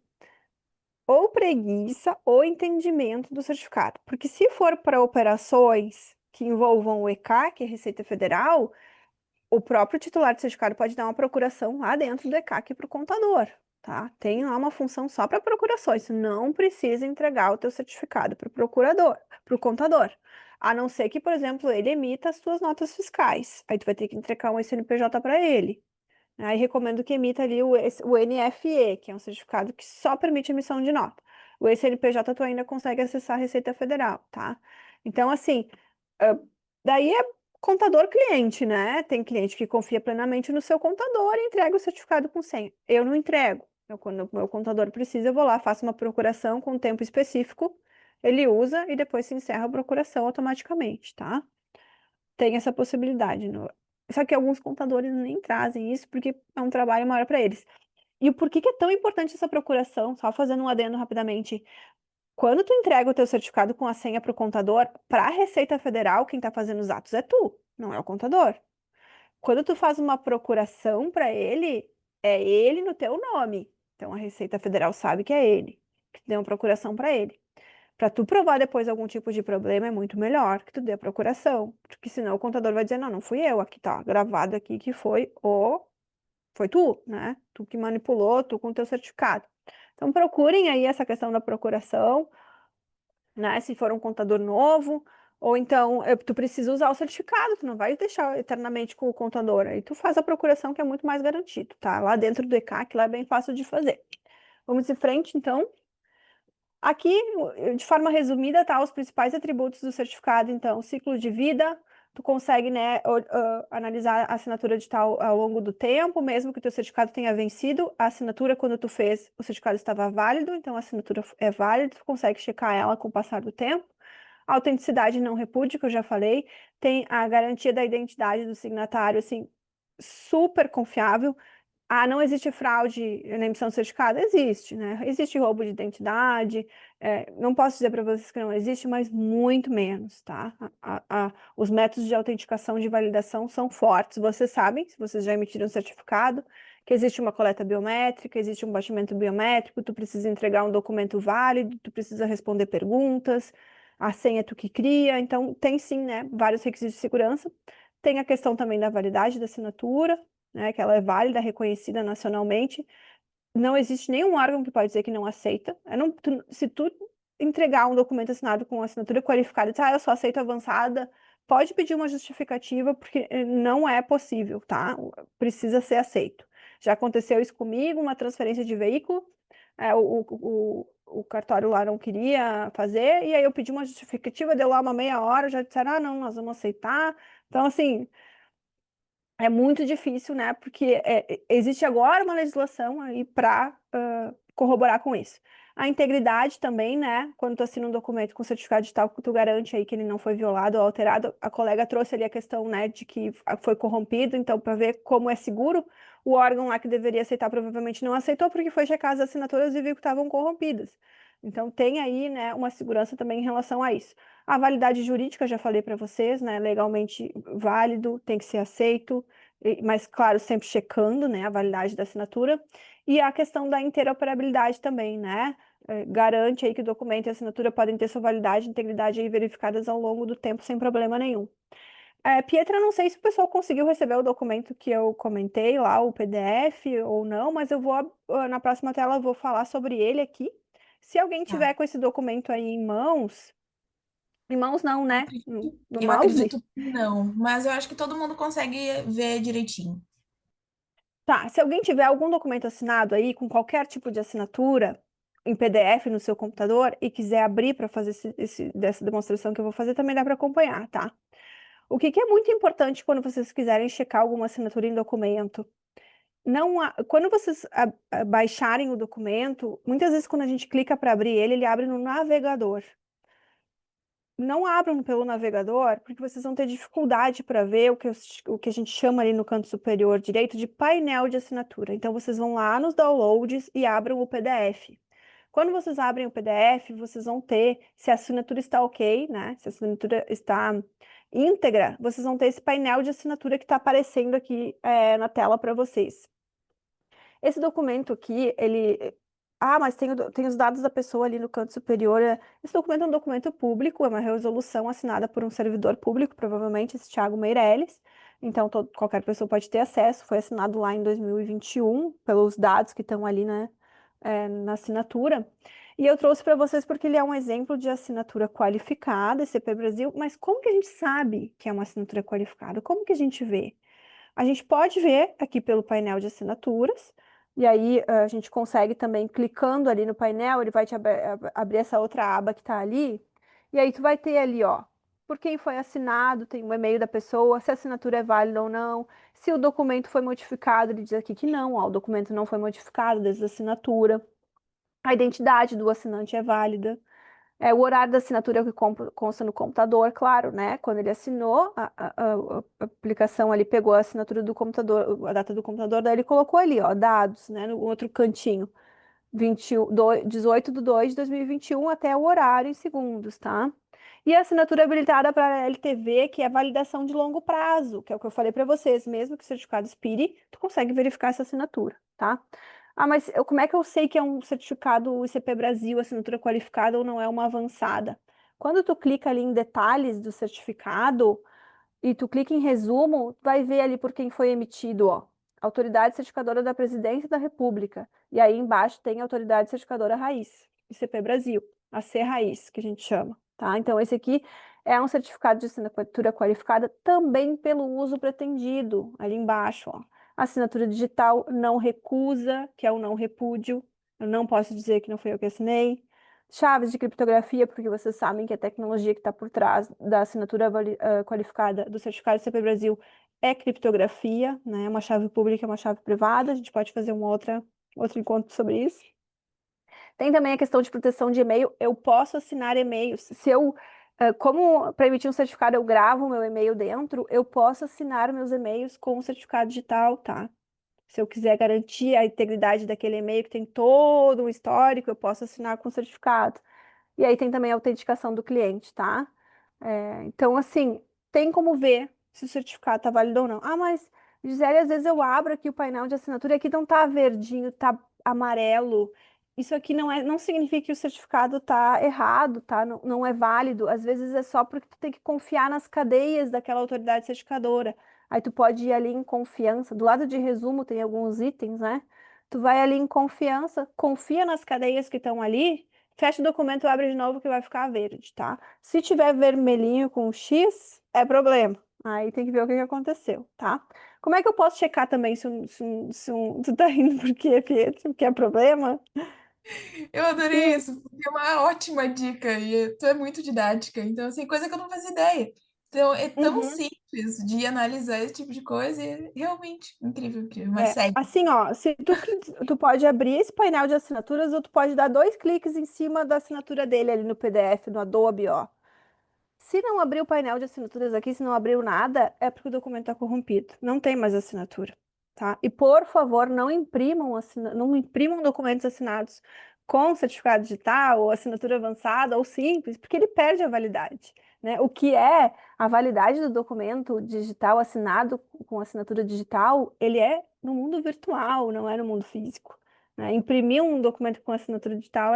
[SPEAKER 2] ou preguiça ou entendimento do certificado. Porque se for para operações que envolvam o ECAC, que é Receita Federal, o próprio titular do certificado pode dar uma procuração lá dentro do ECAC para o contador, tá? Tem lá uma função só para procurações. Não precisa entregar o teu certificado para o procurador, para o contador. A não ser que, por exemplo, ele emita as tuas notas fiscais. Aí tu vai ter que entregar um CNPJ para ele. Aí recomendo que emita ali o NFE, que é um certificado que só permite emissão de nota. O CNPJ tu ainda consegue acessar a Receita Federal, tá? Então, assim, ah, daí é contador-cliente, né? Tem cliente que confia plenamente no seu contador e entrega o certificado com senha. Eu não entrego. Quando o meu contador precisa, eu vou lá, faço uma procuração com tempo específico, ele usa e depois se encerra a procuração automaticamente, tá? Tem essa possibilidade. Só que alguns contadores nem trazem isso porque é um trabalho maior para eles. E o porquê que é tão importante essa procuração? Só fazendo um adendo rapidamente. Quando tu entrega o teu certificado com a senha para o contador, para a Receita Federal, quem está fazendo os atos é tu, não é o contador. Quando tu faz uma procuração para ele, é ele no teu nome. Então a Receita Federal sabe que é ele, que deu uma procuração para ele. Para tu provar depois algum tipo de problema, é muito melhor que tu dê a procuração, porque senão o contador vai dizer, não, não fui eu, aqui tá gravado aqui que foi tu, né? Tu que manipulou, tu com o teu certificado. Então procurem aí essa questão da procuração, né? Se for um contador novo, ou então tu precisa usar o certificado, tu não vai deixar eternamente com o contador. Aí tu faz a procuração que é muito mais garantido, tá? Lá dentro do ECAC, lá é bem fácil de fazer. Vamos em frente, então. Aqui, de forma resumida, tá os principais atributos do certificado. Então, ciclo de vida, tu consegue, né, analisar a assinatura digital ao longo do tempo, mesmo que o teu certificado tenha vencido, a assinatura, quando tu fez, o certificado estava válido, então a assinatura é válida, tu consegue checar ela com o passar do tempo. Autenticidade e não repúdio, que eu já falei, tem a garantia da identidade do signatário, assim, super confiável. Ah, não existe fraude na emissão do certificado? Existe, né? Existe roubo de identidade. Não posso dizer para vocês que não existe, mas muito menos, tá? Os métodos de autenticação de validação são fortes. Vocês sabem, se vocês já emitiram um certificado, que existe uma coleta biométrica, existe um batimento biométrico, tu precisa entregar um documento válido, tu precisa responder perguntas, a senha é tu que cria. Então, tem sim, né, vários requisitos de segurança. Tem a questão também da validade da assinatura, né, que ela é válida, reconhecida nacionalmente. Não existe nenhum órgão que pode dizer que não aceita. Se tu entregar um documento assinado com assinatura qualificada e dizer, eu só aceito avançada, pode pedir uma justificativa, porque não é possível, tá? Precisa ser aceito. Já aconteceu isso comigo, uma transferência de veículo, o cartório lá não queria fazer, e aí eu pedi uma justificativa, deu lá uma meia hora, já disseram, não, nós vamos aceitar. Então, assim, é muito difícil, né? Porque existe agora uma legislação aí para corroborar com isso. A integridade também, né? Quando tu assina um documento com certificado digital, tu garante aí que ele não foi violado ou alterado. A colega trouxe ali a questão, né, de que foi corrompido, então, para ver como é seguro, o órgão lá que deveria aceitar provavelmente não aceitou, porque foi checar as assinaturas e viu que estavam corrompidas. Então, tem aí, né, uma segurança também em relação a isso. A validade jurídica, já falei para vocês, né? Legalmente válido, tem que ser aceito, mas, claro, sempre checando, né, a validade da assinatura. E a questão da interoperabilidade também, né? Garante aí que o documento e a assinatura podem ter sua validade e integridade aí verificadas ao longo do tempo sem problema nenhum. Pietra, não sei se o pessoal conseguiu receber o documento que eu comentei lá, o PDF ou não, mas eu vou, na próxima tela, eu vou falar sobre ele aqui. Se alguém
[SPEAKER 1] Tá.
[SPEAKER 2] tiver com esse documento aí em mãos não,
[SPEAKER 1] Eu
[SPEAKER 2] né?
[SPEAKER 1] acredito,
[SPEAKER 2] No
[SPEAKER 1] eu
[SPEAKER 2] mouse.
[SPEAKER 1] acredito que não, mas eu acho que todo mundo consegue ver direitinho.
[SPEAKER 2] Tá, se alguém tiver algum documento assinado aí, com qualquer tipo de assinatura, em PDF no seu computador e quiser abrir para fazer dessa demonstração que eu vou fazer, também dá para acompanhar, tá? O que é muito importante quando vocês quiserem checar alguma assinatura em documento? Quando vocês baixarem o documento, muitas vezes quando a gente clica para abrir ele, ele abre no navegador. Não abram pelo navegador, porque vocês vão ter dificuldade para ver o que a gente chama ali no canto superior direito de painel de assinatura. Então, vocês vão lá nos downloads e abram o PDF. Quando vocês abrem o PDF, vocês vão ter, se a assinatura está ok, né? Se a assinatura está íntegra, vocês vão ter esse painel de assinatura que está aparecendo aqui, na tela para vocês. Esse documento aqui, ele. Ah, mas tem os dados da pessoa ali no canto superior. Esse documento é um documento público, é uma resolução assinada por um servidor público, provavelmente esse Thiago Meirelles. Então, qualquer pessoa pode ter acesso. Foi assinado lá em 2021, pelos dados que estão ali, né, na assinatura. E eu trouxe para vocês porque ele é um exemplo de assinatura qualificada, CP Brasil. Mas como que a gente sabe que é uma assinatura qualificada? Como que a gente vê? A gente pode ver aqui pelo painel de assinaturas, e aí a gente consegue também, clicando ali no painel, ele vai te abrir essa outra aba que está ali, e aí tu vai ter ali, ó, por quem foi assinado, tem o e-mail da pessoa, se a assinatura é válida ou não, se o documento foi modificado, ele diz aqui que não, ó, o documento não foi modificado desde a assinatura, a identidade do assinante é válida. O horário da assinatura é o que consta no computador, claro, né? Quando ele assinou, a aplicação ali pegou a assinatura do computador, a data do computador, daí ele colocou ali, ó, dados, né? No outro cantinho, 18 de 2 de 2021 até o horário em segundos, tá? E a assinatura habilitada para a LTV, que é validação de longo prazo, que é o que eu falei para vocês, mesmo que o certificado expire, tu consegue verificar essa assinatura, tá? Ah, mas como é que eu sei que é um certificado ICP Brasil, assinatura qualificada ou não é uma avançada? Quando tu clica ali em detalhes do certificado e tu clica em resumo, tu vai ver ali por quem foi emitido, ó. Autoridade certificadora da Presidência da República. E aí embaixo tem a autoridade certificadora raiz, ICP Brasil, a C raiz, que a gente chama, tá? Então esse aqui é um certificado de assinatura qualificada também pelo uso pretendido, ali embaixo, ó. Assinatura digital não recusa, que é o não repúdio. Eu não posso dizer que não foi eu que assinei. Chaves de criptografia, porque vocês sabem que a tecnologia que está por trás da assinatura qualificada do certificado CP Brasil é criptografia, né? Uma chave pública, uma chave privada. A gente pode fazer outro encontro sobre isso. Tem também a questão de proteção de e-mail. Eu posso assinar e-mails. Se eu, como para emitir um certificado, eu gravo o meu e-mail dentro, eu posso assinar meus e-mails com um certificado digital, tá? Se eu quiser garantir a integridade daquele e-mail que tem todo um histórico, eu posso assinar com certificado. E aí tem também a autenticação do cliente, tá? Então, assim, tem como ver se o certificado está válido ou não. Ah, mas, Gisele, às vezes eu abro aqui o painel de assinatura e aqui não tá verdinho, tá amarelo. Isso aqui não significa que o certificado tá errado, tá? Não, não é válido. Às vezes é só porque tu tem que confiar nas cadeias daquela autoridade certificadora. Aí tu pode ir ali em confiança. Do lado de resumo tem alguns itens, né? Tu vai ali em confiança, confia nas cadeias que estão ali, fecha o documento, abre de novo que vai ficar verde, tá? Se tiver vermelhinho com X, é problema. Aí tem que ver o que que aconteceu, tá? Como é que eu posso checar também tu tá rindo por quê, Pietro? Porque é problema?
[SPEAKER 1] Eu adorei
[SPEAKER 2] Sim.
[SPEAKER 1] isso, porque é uma ótima dica e tu é muito didática. Então, assim, coisa que eu não fazia ideia. Então, é tão
[SPEAKER 2] Uhum.
[SPEAKER 1] simples de analisar esse tipo de coisa e é realmente incrível, incrível. Mas segue.
[SPEAKER 2] Assim, ó, se tu pode abrir esse painel de assinaturas ou tu pode dar 2 cliques em cima da assinatura dele ali no PDF, no Adobe, ó. Se não abrir o painel de assinaturas aqui, se não abriu nada, é porque o documento está corrompido. Não tem mais assinatura, tá? E por favor, não imprimam documentos assinados com certificado digital, ou assinatura avançada, ou simples, porque ele perde a validade, né? O que é a validade do documento digital assinado com assinatura digital, ele é no mundo virtual, não é no mundo físico, né? Imprimir um documento com assinatura digital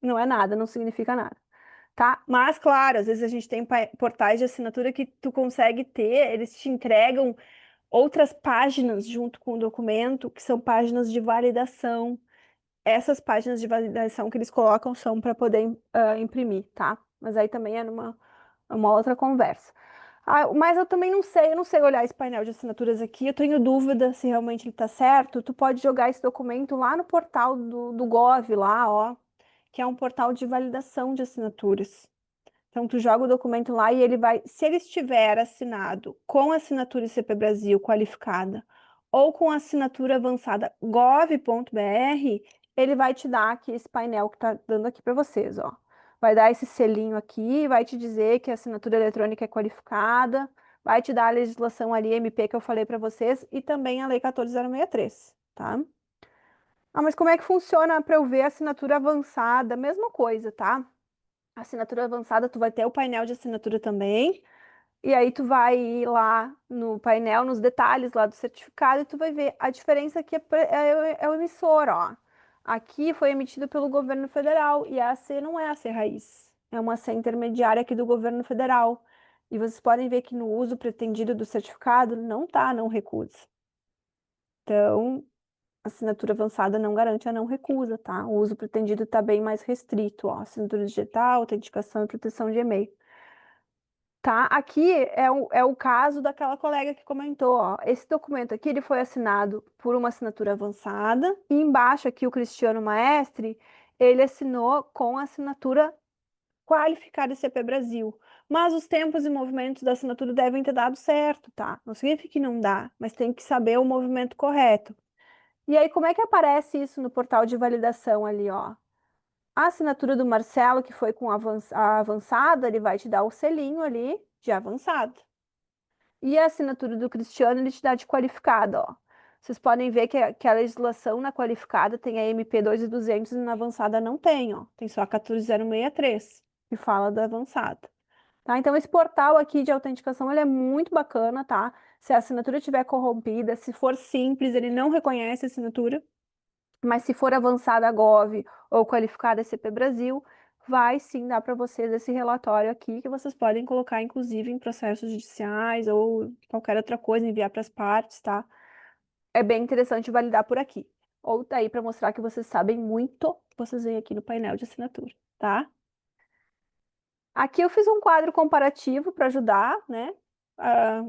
[SPEAKER 2] não é nada, não significa nada, tá? Mas, claro, às vezes a gente tem portais de assinatura que tu consegue ter, eles te entregam outras páginas junto com o documento, que são páginas de validação. Essas páginas de validação que eles colocam são para poder imprimir, tá? Mas aí também é uma outra conversa. Ah, mas eu não sei olhar esse painel de assinaturas aqui, eu tenho dúvida se realmente ele está certo. Tu pode jogar esse documento lá no portal do Gov, lá, ó. que é um portal de validação de assinaturas. Então, tu joga o documento lá e ele vai, se ele estiver assinado com assinatura ICP Brasil qualificada ou com assinatura avançada gov.br, ele vai te dar aqui esse painel que tá dando aqui para vocês, ó. Vai dar esse selinho aqui, vai te dizer que a assinatura eletrônica é qualificada, vai te dar a legislação ali, MP, que eu falei para vocês, e também a Lei 14.063, tá? Ah, mas como é que funciona para eu ver a assinatura avançada? Mesma coisa, tá? Assinatura avançada, tu vai ter o painel de assinatura também, e aí tu vai ir lá no painel, nos detalhes lá do certificado, e tu vai ver a diferença aqui é o emissor, ó. Aqui foi emitido pelo governo federal, e a AC não é a AC raiz, é uma AC intermediária aqui do governo federal. E vocês podem ver que no uso pretendido do certificado não tá não recusa. Então, assinatura avançada não garante a não recusa, tá? O uso pretendido está bem mais restrito, ó. Assinatura digital, autenticação e proteção de e-mail. Tá? Aqui é o caso daquela colega que comentou, ó. Esse documento aqui, ele foi assinado por uma assinatura avançada, e embaixo aqui o Cristiano Maestre, ele assinou com a assinatura qualificada ICP Brasil. Mas os tempos e movimentos da assinatura devem ter dado certo, tá? Não significa que não dá, mas tem que saber o movimento correto. E aí, como é que aparece isso no portal de validação ali, ó? A assinatura do Marcelo, que foi com a avançada, ele vai te dar o selinho ali de avançado. E a assinatura do Cristiano, ele te dá de qualificada, ó. Vocês podem ver que a legislação na qualificada tem a MP 2.200 e na avançada não tem, ó. Tem só a 14.063, que fala da avançada. Tá? Então, esse portal aqui de autenticação, ele é muito bacana, tá? Se a assinatura estiver corrompida, se for simples, ele não reconhece a assinatura. Mas se for avançada a Gov ou qualificada CP Brasil, vai sim dar para vocês esse relatório aqui, que vocês podem colocar, inclusive, em processos judiciais ou qualquer outra coisa, enviar para as partes, tá? É bem interessante validar por aqui. Ou tá aí para mostrar que vocês sabem muito, vocês vêm aqui no painel de assinatura, tá? Aqui eu fiz um quadro comparativo para ajudar, né? Ah,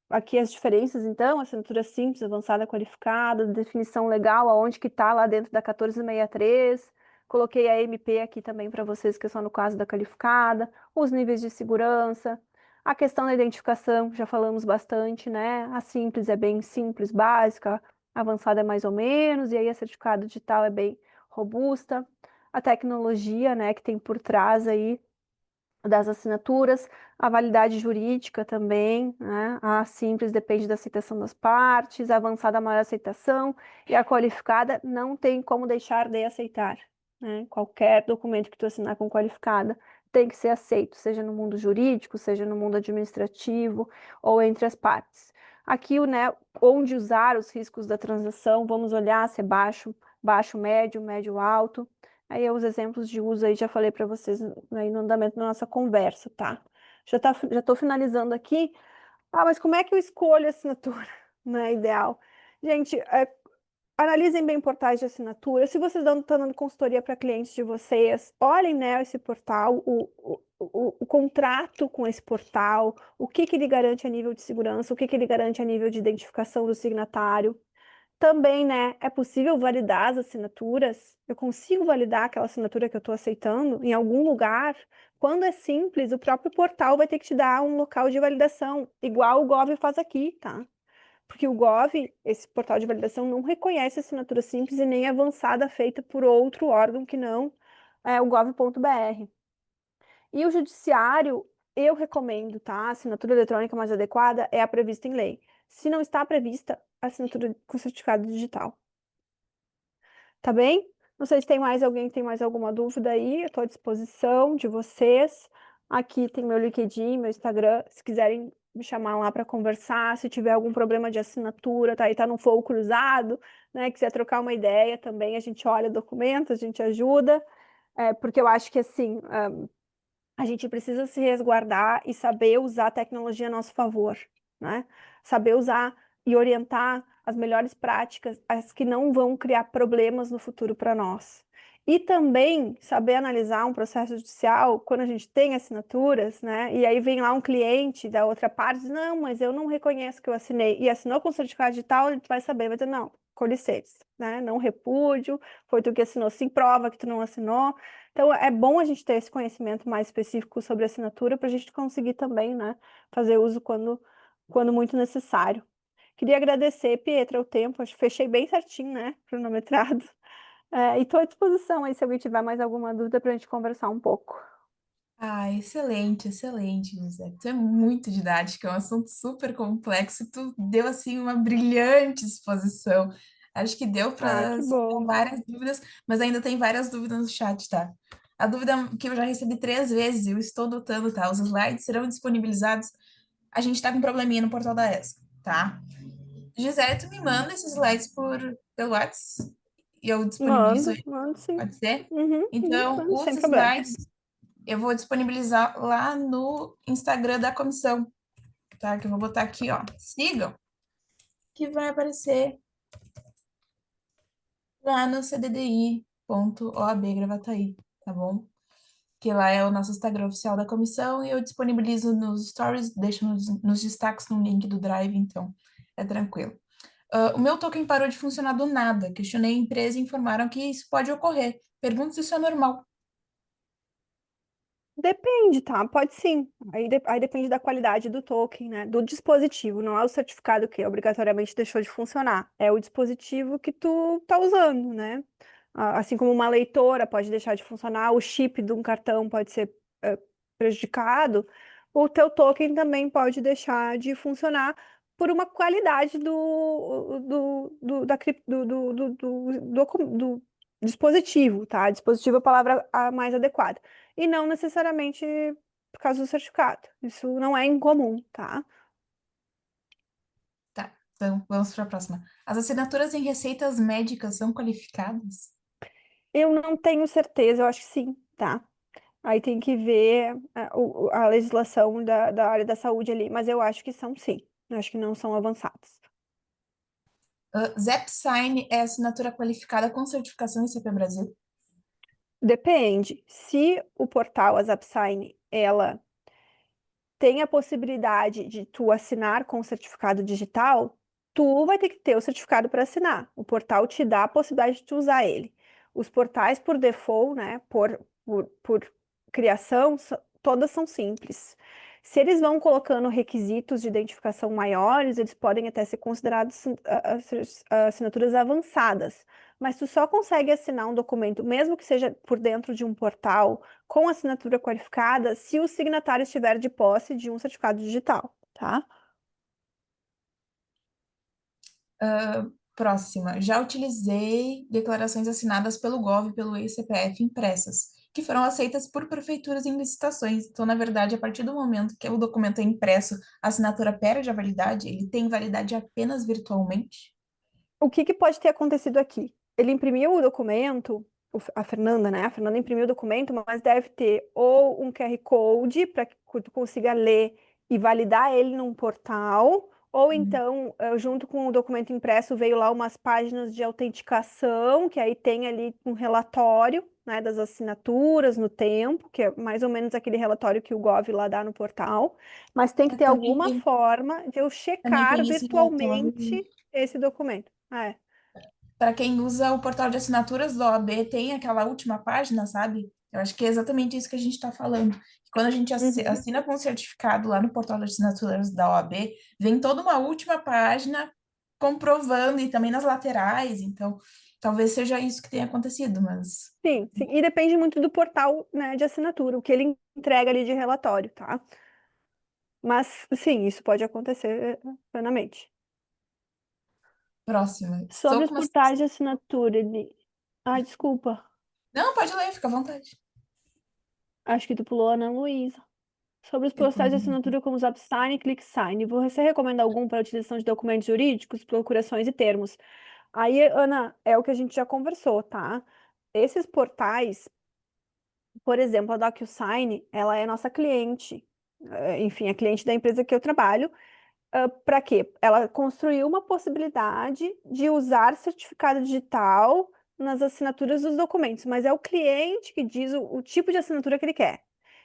[SPEAKER 2] aqui as diferenças, então, assinatura simples, avançada, qualificada, definição legal, aonde que está lá dentro da 1463. Coloquei a MP aqui também para vocês, que é só no caso da qualificada, os níveis de segurança, a questão da identificação, já falamos bastante, né? A simples é bem simples, básica, a avançada é mais ou menos, e aí a certificado digital é bem robusta. A tecnologia, né, que tem por trás aí das assinaturas, a validade jurídica também, né? A simples depende da aceitação das partes, a avançada a maior aceitação, e a qualificada não tem como deixar de aceitar, né? Qualquer documento que tu assinar com qualificada tem que ser aceito, seja no mundo jurídico, seja no mundo administrativo ou entre as partes. Aqui, né, onde usar os riscos da transação, vamos olhar se é baixo, baixo, médio, médio, alto. Aí os exemplos de uso aí já falei para vocês aí no andamento da nossa conversa, tá? Já tô finalizando aqui. Ah, mas como é que eu escolho a assinatura, né, ideal? Gente, analisem bem portais de assinatura. Se vocês estão dando consultoria para clientes de vocês, olhem, né, esse portal, o contrato com esse portal, o que que ele garante a nível de segurança, o que que ele garante a nível de identificação do signatário. Também, né, é possível validar as assinaturas? Eu consigo validar aquela assinatura que eu estou aceitando em algum lugar? Quando é simples, o próprio portal vai ter que te dar um local de validação, igual o Gov faz aqui, tá? Porque o Gov, esse portal de validação, não reconhece assinatura simples e nem avançada feita por outro órgão que não é o gov.br. E o judiciário, eu recomendo, tá? A assinatura eletrônica mais adequada é a prevista em lei. Se não está prevista, assinatura com certificado digital. Tá bem? Não sei se tem mais alguém que tem mais alguma dúvida aí, eu estou à disposição de vocês. Aqui tem meu LinkedIn, meu Instagram, se quiserem me chamar lá para conversar, se tiver algum problema de assinatura, tá aí, tá num fogo cruzado, né? Quiser trocar uma ideia também, a gente olha documentos, a gente ajuda, porque eu acho que assim, a gente precisa se resguardar e saber usar a tecnologia a nosso favor, né? Saber usar e orientar as melhores práticas, as que não vão criar problemas no futuro para nós. E também saber analisar um processo judicial quando a gente tem assinaturas, né? E aí vem lá um cliente da outra parte, diz, não, mas eu não reconheço que eu assinei. E assinou com certificado digital, ele vai saber, vai dizer, não, coliceres, né? Não repúdio, foi tu que assinou, sim, prova que tu não assinou. Então, é bom a gente ter esse conhecimento mais específico sobre assinatura para a gente conseguir também, né, fazer uso quando muito necessário. Queria agradecer, Pietra, o tempo, acho que fechei bem certinho, né, cronometrado. E estou à disposição aí se alguém tiver mais alguma dúvida para a gente conversar um pouco.
[SPEAKER 1] Ah, excelente, excelente, José. Tu é muito didática, é um assunto super complexo e tu deu, assim, uma brilhante exposição. Acho que deu
[SPEAKER 2] Ah,
[SPEAKER 1] para
[SPEAKER 2] que
[SPEAKER 1] sanar
[SPEAKER 2] bom.
[SPEAKER 1] várias dúvidas, mas ainda tem várias dúvidas no chat, tá? A dúvida que eu já recebi 3 vezes, eu estou notando, tá? Os slides serão disponibilizados. A gente tá com um probleminha no portal da ESA, tá? Gisele, tu me manda esses slides pelo WhatsApp e eu disponibilizo
[SPEAKER 2] Mando,
[SPEAKER 1] ele,
[SPEAKER 2] mando sim.
[SPEAKER 1] pode ser?
[SPEAKER 2] Uhum,
[SPEAKER 1] Então,
[SPEAKER 2] mando,
[SPEAKER 1] os
[SPEAKER 2] sem problema.
[SPEAKER 1] slides eu vou disponibilizar lá no Instagram da comissão, tá? Que eu vou botar aqui, ó. Sigam, que vai aparecer lá no cddi.oab Gravataí, tá bom? Que lá é o nosso Instagram oficial da comissão e eu disponibilizo nos stories, deixo nos destaques no link do Drive, então é tranquilo. O meu token parou de funcionar do nada. Questionei a empresa e informaram que isso pode ocorrer. Pergunto se isso é normal.
[SPEAKER 2] Depende, tá? Pode sim. Aí depende da qualidade do token, né? Do dispositivo. Não é o certificado que obrigatoriamente deixou de funcionar. É o dispositivo que tu tá usando, né? Assim como uma leitora pode deixar de funcionar, o chip de um cartão pode ser prejudicado, o teu token também pode deixar de funcionar por uma qualidade do dispositivo, tá? Dispositivo é a palavra mais adequada e não necessariamente por causa do certificado. Isso não é incomum, tá?
[SPEAKER 1] Tá, então vamos para a próxima. As assinaturas em receitas médicas são qualificadas?
[SPEAKER 2] Eu não tenho certeza, eu acho que sim, tá? Aí tem que ver a legislação da área da saúde ali, mas eu acho que são sim. Eu acho que não são avançados.
[SPEAKER 1] ZapSign é assinatura qualificada com certificação ICP Brasil?
[SPEAKER 2] Depende. Se o portal, a Zapsign, ela tem a possibilidade de tu assinar com certificado digital, tu vai ter que ter o certificado para assinar. O portal te dá a possibilidade de tu usar ele. Os portais, por default, né, por criação, todas são simples. Se eles vão colocando requisitos de identificação maiores, eles podem até ser considerados assinaturas avançadas. Mas tu só consegue assinar um documento, mesmo que seja por dentro de um portal, com assinatura qualificada se o signatário estiver de posse de um certificado digital, tá?
[SPEAKER 1] Próxima. Já utilizei declarações assinadas pelo GOV e pelo eCPF impressas, que foram aceitas por prefeituras em licitações. Então, na verdade, a partir do momento que o documento é impresso, a assinatura perde a validade, ele tem validade apenas virtualmente?
[SPEAKER 2] O que que pode ter acontecido aqui? Ele imprimiu o documento, a Fernanda, né? A Fernanda imprimiu o documento, mas deve ter ou um QR Code para que tu consiga ler e validar ele num portal, ou então, junto com o documento impresso, veio lá umas páginas de autenticação, que aí tem ali um relatório, né, das assinaturas no tempo, que é mais ou menos aquele relatório que o Gov lá dá no portal, mas tem que ter
[SPEAKER 1] Também
[SPEAKER 2] alguma
[SPEAKER 1] tem,
[SPEAKER 2] forma de eu
[SPEAKER 1] também
[SPEAKER 2] checar
[SPEAKER 1] tem esse relatório.
[SPEAKER 2] virtualmente esse documento.
[SPEAKER 1] Para quem usa o portal de assinaturas da OAB, tem aquela última página, sabe? Eu acho que é exatamente isso que a gente está falando. Quando a gente
[SPEAKER 2] Uhum.
[SPEAKER 1] assina com certificado lá no portal de assinaturas da OAB, vem toda uma última página comprovando e também nas laterais. Então, talvez seja isso que tenha acontecido, mas
[SPEAKER 2] Sim, sim. E depende muito do portal, né, de assinatura, o que ele entrega ali de relatório, tá? Mas, sim, isso pode acontecer plenamente.
[SPEAKER 1] próxima. Estou
[SPEAKER 2] Sobre os
[SPEAKER 1] com uma.
[SPEAKER 2] portais de assinatura, ele... Ah, desculpa.
[SPEAKER 1] Não, pode ler, fica à vontade.
[SPEAKER 2] Acho que tu pulou a Ana Luísa. Sobre os
[SPEAKER 1] Eu
[SPEAKER 2] portais de
[SPEAKER 1] pulo.
[SPEAKER 2] assinatura como Zapsign e ClickSign, você recomenda algum para a utilização de documentos jurídicos, procurações e termos? Aí, Ana, é o que a gente já conversou, tá? Esses portais, por exemplo, a DocuSign, ela é nossa cliente, enfim, é cliente da empresa que eu trabalho. Para quê? Ela construiu uma possibilidade de usar certificado digital nas assinaturas dos documentos, mas é o cliente que diz o tipo de assinatura que ele quer.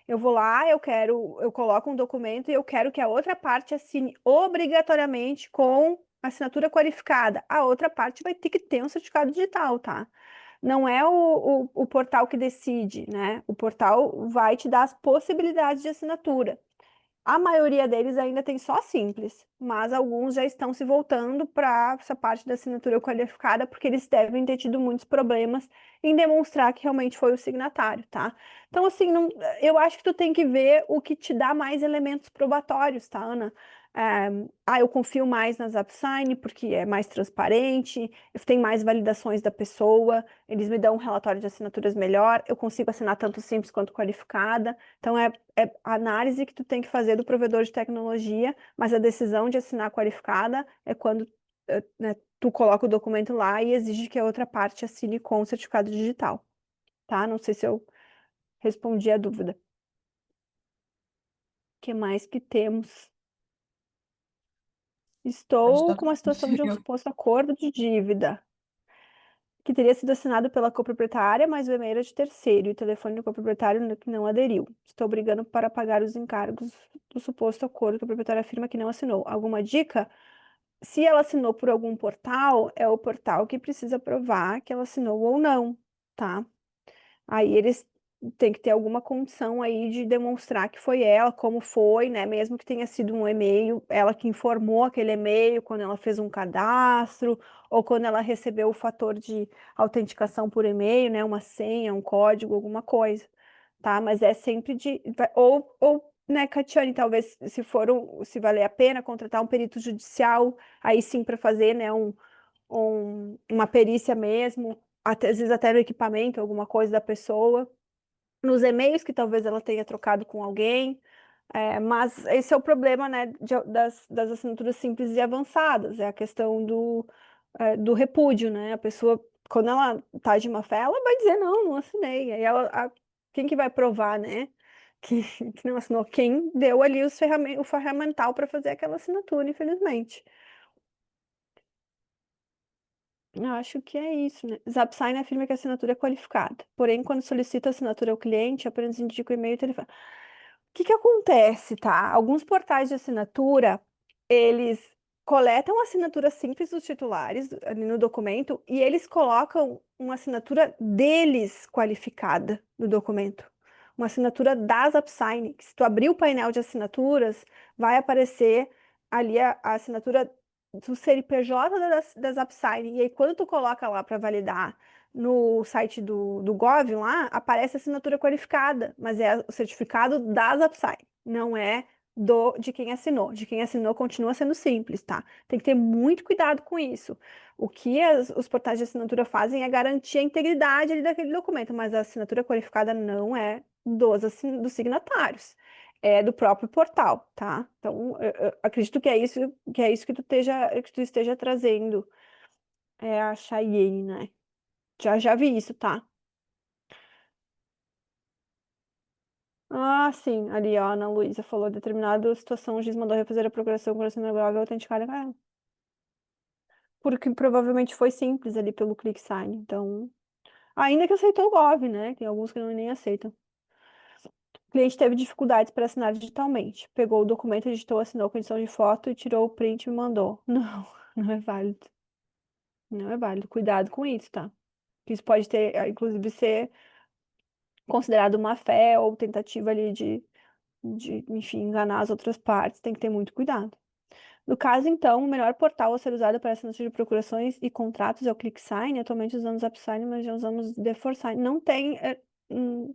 [SPEAKER 2] Eu vou lá, eu coloco um documento e eu quero que a outra parte assine obrigatoriamente com assinatura qualificada, a outra parte vai ter que ter um certificado digital, tá? Não é o portal que decide, né? O portal vai te dar as possibilidades de assinatura. A maioria deles ainda tem só simples, mas alguns já estão se voltando para essa parte da assinatura qualificada, porque eles devem ter tido muitos problemas em demonstrar que realmente foi o signatário, tá? Então, assim, eu acho que tu tem que ver o que te dá mais elementos probatórios, tá, Ana? Eu confio mais na ZapSign porque é mais transparente, tem mais validações da pessoa, eles me dão um relatório de assinaturas melhor, eu consigo assinar tanto simples quanto qualificada. Então, é a análise que tu tem que fazer do provedor de tecnologia, mas a decisão de assinar qualificada é quando né, tu coloca o documento lá e exige que a outra parte assine com o certificado digital, tá? Não sei se eu respondi a dúvida. O que mais que temos?
[SPEAKER 1] Pode
[SPEAKER 2] Estou com
[SPEAKER 1] tocar.
[SPEAKER 2] uma situação de um suposto acordo de dívida que teria sido assinado pela coproprietária, mas o e-mail era de terceiro e o telefone do coproprietário que não aderiu. Estou brigando para pagar os encargos do suposto acordo que a proprietária afirma que não assinou. Alguma dica? Se ela assinou por algum portal, é o portal que precisa provar que ela assinou ou não, tá? Aí eles têm que ter alguma condição aí de demonstrar que foi ela, como foi, né? Mesmo que tenha sido um e-mail, ela que informou aquele e-mail quando ela fez um cadastro, ou quando ela recebeu o fator de autenticação por e-mail, né? Uma senha, um código, alguma coisa, tá? Mas é sempre ou né, Catiane, talvez se valer a pena contratar um perito judicial, aí sim para fazer, né, uma perícia mesmo, até, às vezes até no equipamento, alguma coisa da pessoa, nos e-mails que talvez ela tenha trocado com alguém, mas esse é o problema, né, das assinaturas simples e avançadas, é a questão do repúdio, né, a pessoa, quando ela tá de má fé, ela vai dizer, não, não assinei, aí quem que vai provar, né, que não assinou? Quem deu ali o ferramental para fazer aquela assinatura, infelizmente. Eu acho que é isso, né? ZapSign afirma que a assinatura é qualificada. Porém, quando solicita a assinatura ao cliente, apenas indica o e-mail e o telefone. O que que acontece, tá? Alguns portais de assinatura, eles coletam a assinatura simples dos titulares ali no documento e eles colocam uma assinatura deles qualificada no documento. Uma assinatura da ZapSign. Que se tu abrir o painel de assinaturas, vai aparecer ali a assinatura do CNPJ da ZapSign. E aí, quando tu coloca lá para validar no site do Gov lá, aparece assinatura qualificada, mas é o certificado da ZapSign, não é de quem assinou. De quem assinou continua sendo simples, tá? Tem que ter muito cuidado com isso. O que os portais de assinatura fazem é garantir a integridade ali daquele documento, mas a assinatura qualificada não é dos signatários. É do próprio portal, tá? Então, eu acredito que é isso que tu esteja trazendo, é a Cheyenne, né? Já vi isso, tá? Ah, sim, ali, ó, a Ana Luísa falou, determinada situação, o juiz mandou refazer a procuração com o grave autenticada, porque provavelmente foi simples ali pelo ClickSign, então, ainda que aceitou o Gov, né, tem alguns que não nem aceitam. O cliente teve dificuldades para assinar digitalmente, pegou o documento, editou, assinou com edição de foto e tirou o print e me mandou. Não, não é válido, não é válido, cuidado com isso, tá? Que isso pode ter, inclusive, ser considerado uma fé ou tentativa ali enfim, enganar as outras partes, tem que ter muito cuidado. No caso, então, o melhor portal a ser usado para assinatura de procurações e contratos é o ClickSign. Atualmente usamos ZapSign, mas já usamos DeForSign. Não tem um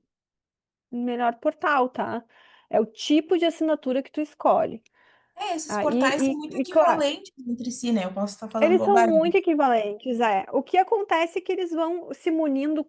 [SPEAKER 2] melhor portal, tá? É o tipo de assinatura que tu escolhe.
[SPEAKER 1] Esses
[SPEAKER 2] Ah,
[SPEAKER 1] portais são muito
[SPEAKER 2] claro,
[SPEAKER 1] equivalentes entre si, né? Eu posso estar falando
[SPEAKER 2] eles são
[SPEAKER 1] bobagem.
[SPEAKER 2] muito equivalentes, é. O que acontece é que eles vão se munindo,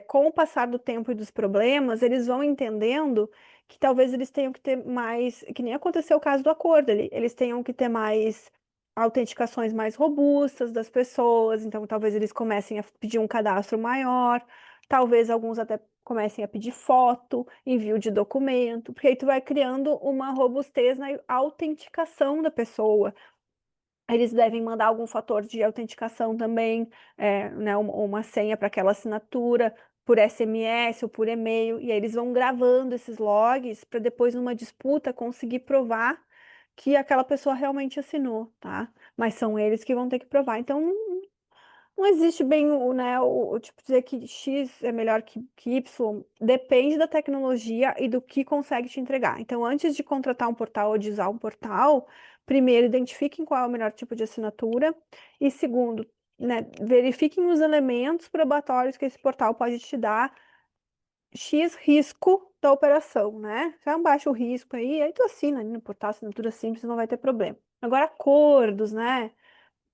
[SPEAKER 2] com o passar do tempo e dos problemas, eles vão entendendo que talvez eles tenham que ter mais, que nem aconteceu o caso do acordo, eles tenham que ter mais autenticações mais robustas das pessoas, então talvez eles comecem a pedir um cadastro maior, talvez alguns até comecem a pedir foto, envio de documento, porque aí tu vai criando uma robustez na autenticação da pessoa. Eles devem mandar algum fator de autenticação também, né, uma senha para aquela assinatura, por SMS ou por e-mail, e aí eles vão gravando esses logs para depois, numa disputa, conseguir provar que aquela pessoa realmente assinou, tá? Mas são eles que vão ter que provar. Então, não existe bem né, tipo dizer que X é melhor que Y, depende da tecnologia e do que consegue te entregar. Então, antes de contratar um portal ou de usar um portal, primeiro identifiquem qual é o melhor tipo de assinatura e segundo, né, verifiquem os elementos probatórios que esse portal pode te dar X risco da operação, né? Já baixa o risco aí tu assina ali no portal, assinatura simples, não vai ter problema. Agora, acordos, né?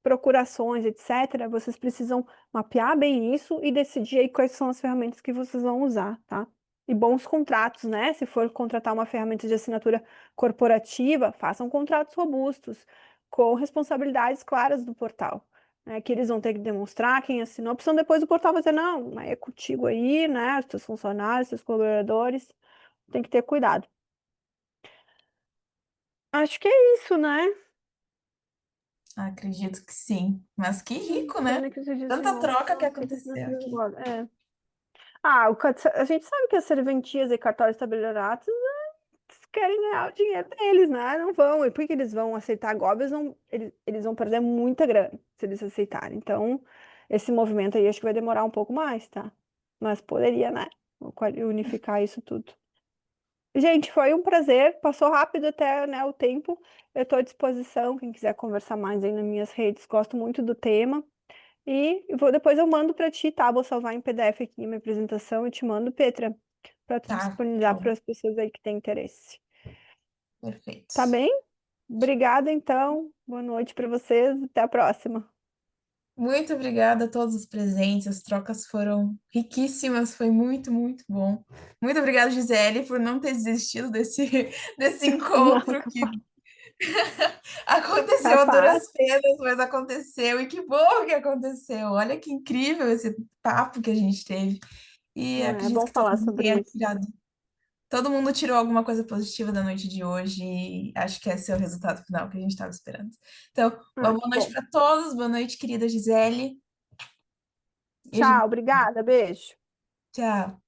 [SPEAKER 2] Procurações, etc., vocês precisam mapear bem isso e decidir aí quais são as ferramentas que vocês vão usar, tá? E bons contratos, né? Se for contratar uma ferramenta de assinatura corporativa, façam contratos robustos, com responsabilidades claras do portal, né? Que eles vão ter que demonstrar quem assinou, porque senão depois o portal vai dizer, não, mas é contigo aí, né? Os teus funcionários, seus colaboradores, tem que ter cuidado. Acho que é isso, né?
[SPEAKER 1] Acredito que sim. Mas que rico, né?
[SPEAKER 2] Pena que esses dias
[SPEAKER 1] Tanta
[SPEAKER 2] não,
[SPEAKER 1] troca que
[SPEAKER 2] não sei
[SPEAKER 1] aconteceu
[SPEAKER 2] assinatura
[SPEAKER 1] aqui.
[SPEAKER 2] agora. É. Ah, a gente sabe que as serventias e cartórios estabelionatos querem ganhar o dinheiro deles, né? Não vão. E por que eles vão aceitar golpe? Eles vão perder muita grana se eles aceitarem. Então, esse movimento aí acho que vai demorar um pouco mais, tá? Mas poderia, né? Unificar isso tudo. Gente, foi um prazer. Passou rápido até, né, o tempo. Eu estou à disposição. Quem quiser conversar mais aí nas minhas redes, gosto muito do tema. Depois eu mando para ti, tá? Vou salvar em PDF aqui a minha apresentação e te mando, Petra, para tu
[SPEAKER 1] Tá,
[SPEAKER 2] disponibilizar
[SPEAKER 1] show.
[SPEAKER 2] para as pessoas aí que têm interesse. Tá
[SPEAKER 1] Perfeito.
[SPEAKER 2] bem? Obrigada, então. Boa noite para vocês. Até a próxima.
[SPEAKER 1] Muito obrigada a todos os presentes. As trocas foram riquíssimas. Foi muito, muito bom. Muito obrigada, Gisele, por não ter desistido desse
[SPEAKER 2] Não,
[SPEAKER 1] encontro que aconteceu a
[SPEAKER 2] capaz.
[SPEAKER 1] duras penas, mas aconteceu. E que bom que aconteceu. Olha que incrível esse papo que a gente teve. E
[SPEAKER 2] É
[SPEAKER 1] acredito
[SPEAKER 2] bom
[SPEAKER 1] que todo
[SPEAKER 2] falar
[SPEAKER 1] mundo
[SPEAKER 2] sobre
[SPEAKER 1] tenha
[SPEAKER 2] isso.
[SPEAKER 1] tirado. Todo mundo tirou alguma coisa positiva da noite de hoje e acho que esse é o resultado final que a gente estava esperando. Então, uma
[SPEAKER 2] Ah,
[SPEAKER 1] boa
[SPEAKER 2] que
[SPEAKER 1] noite
[SPEAKER 2] bom.
[SPEAKER 1] para todos, boa noite, querida Gisele. E a gente...
[SPEAKER 2] Tchau, obrigada. Beijo.
[SPEAKER 1] Tchau.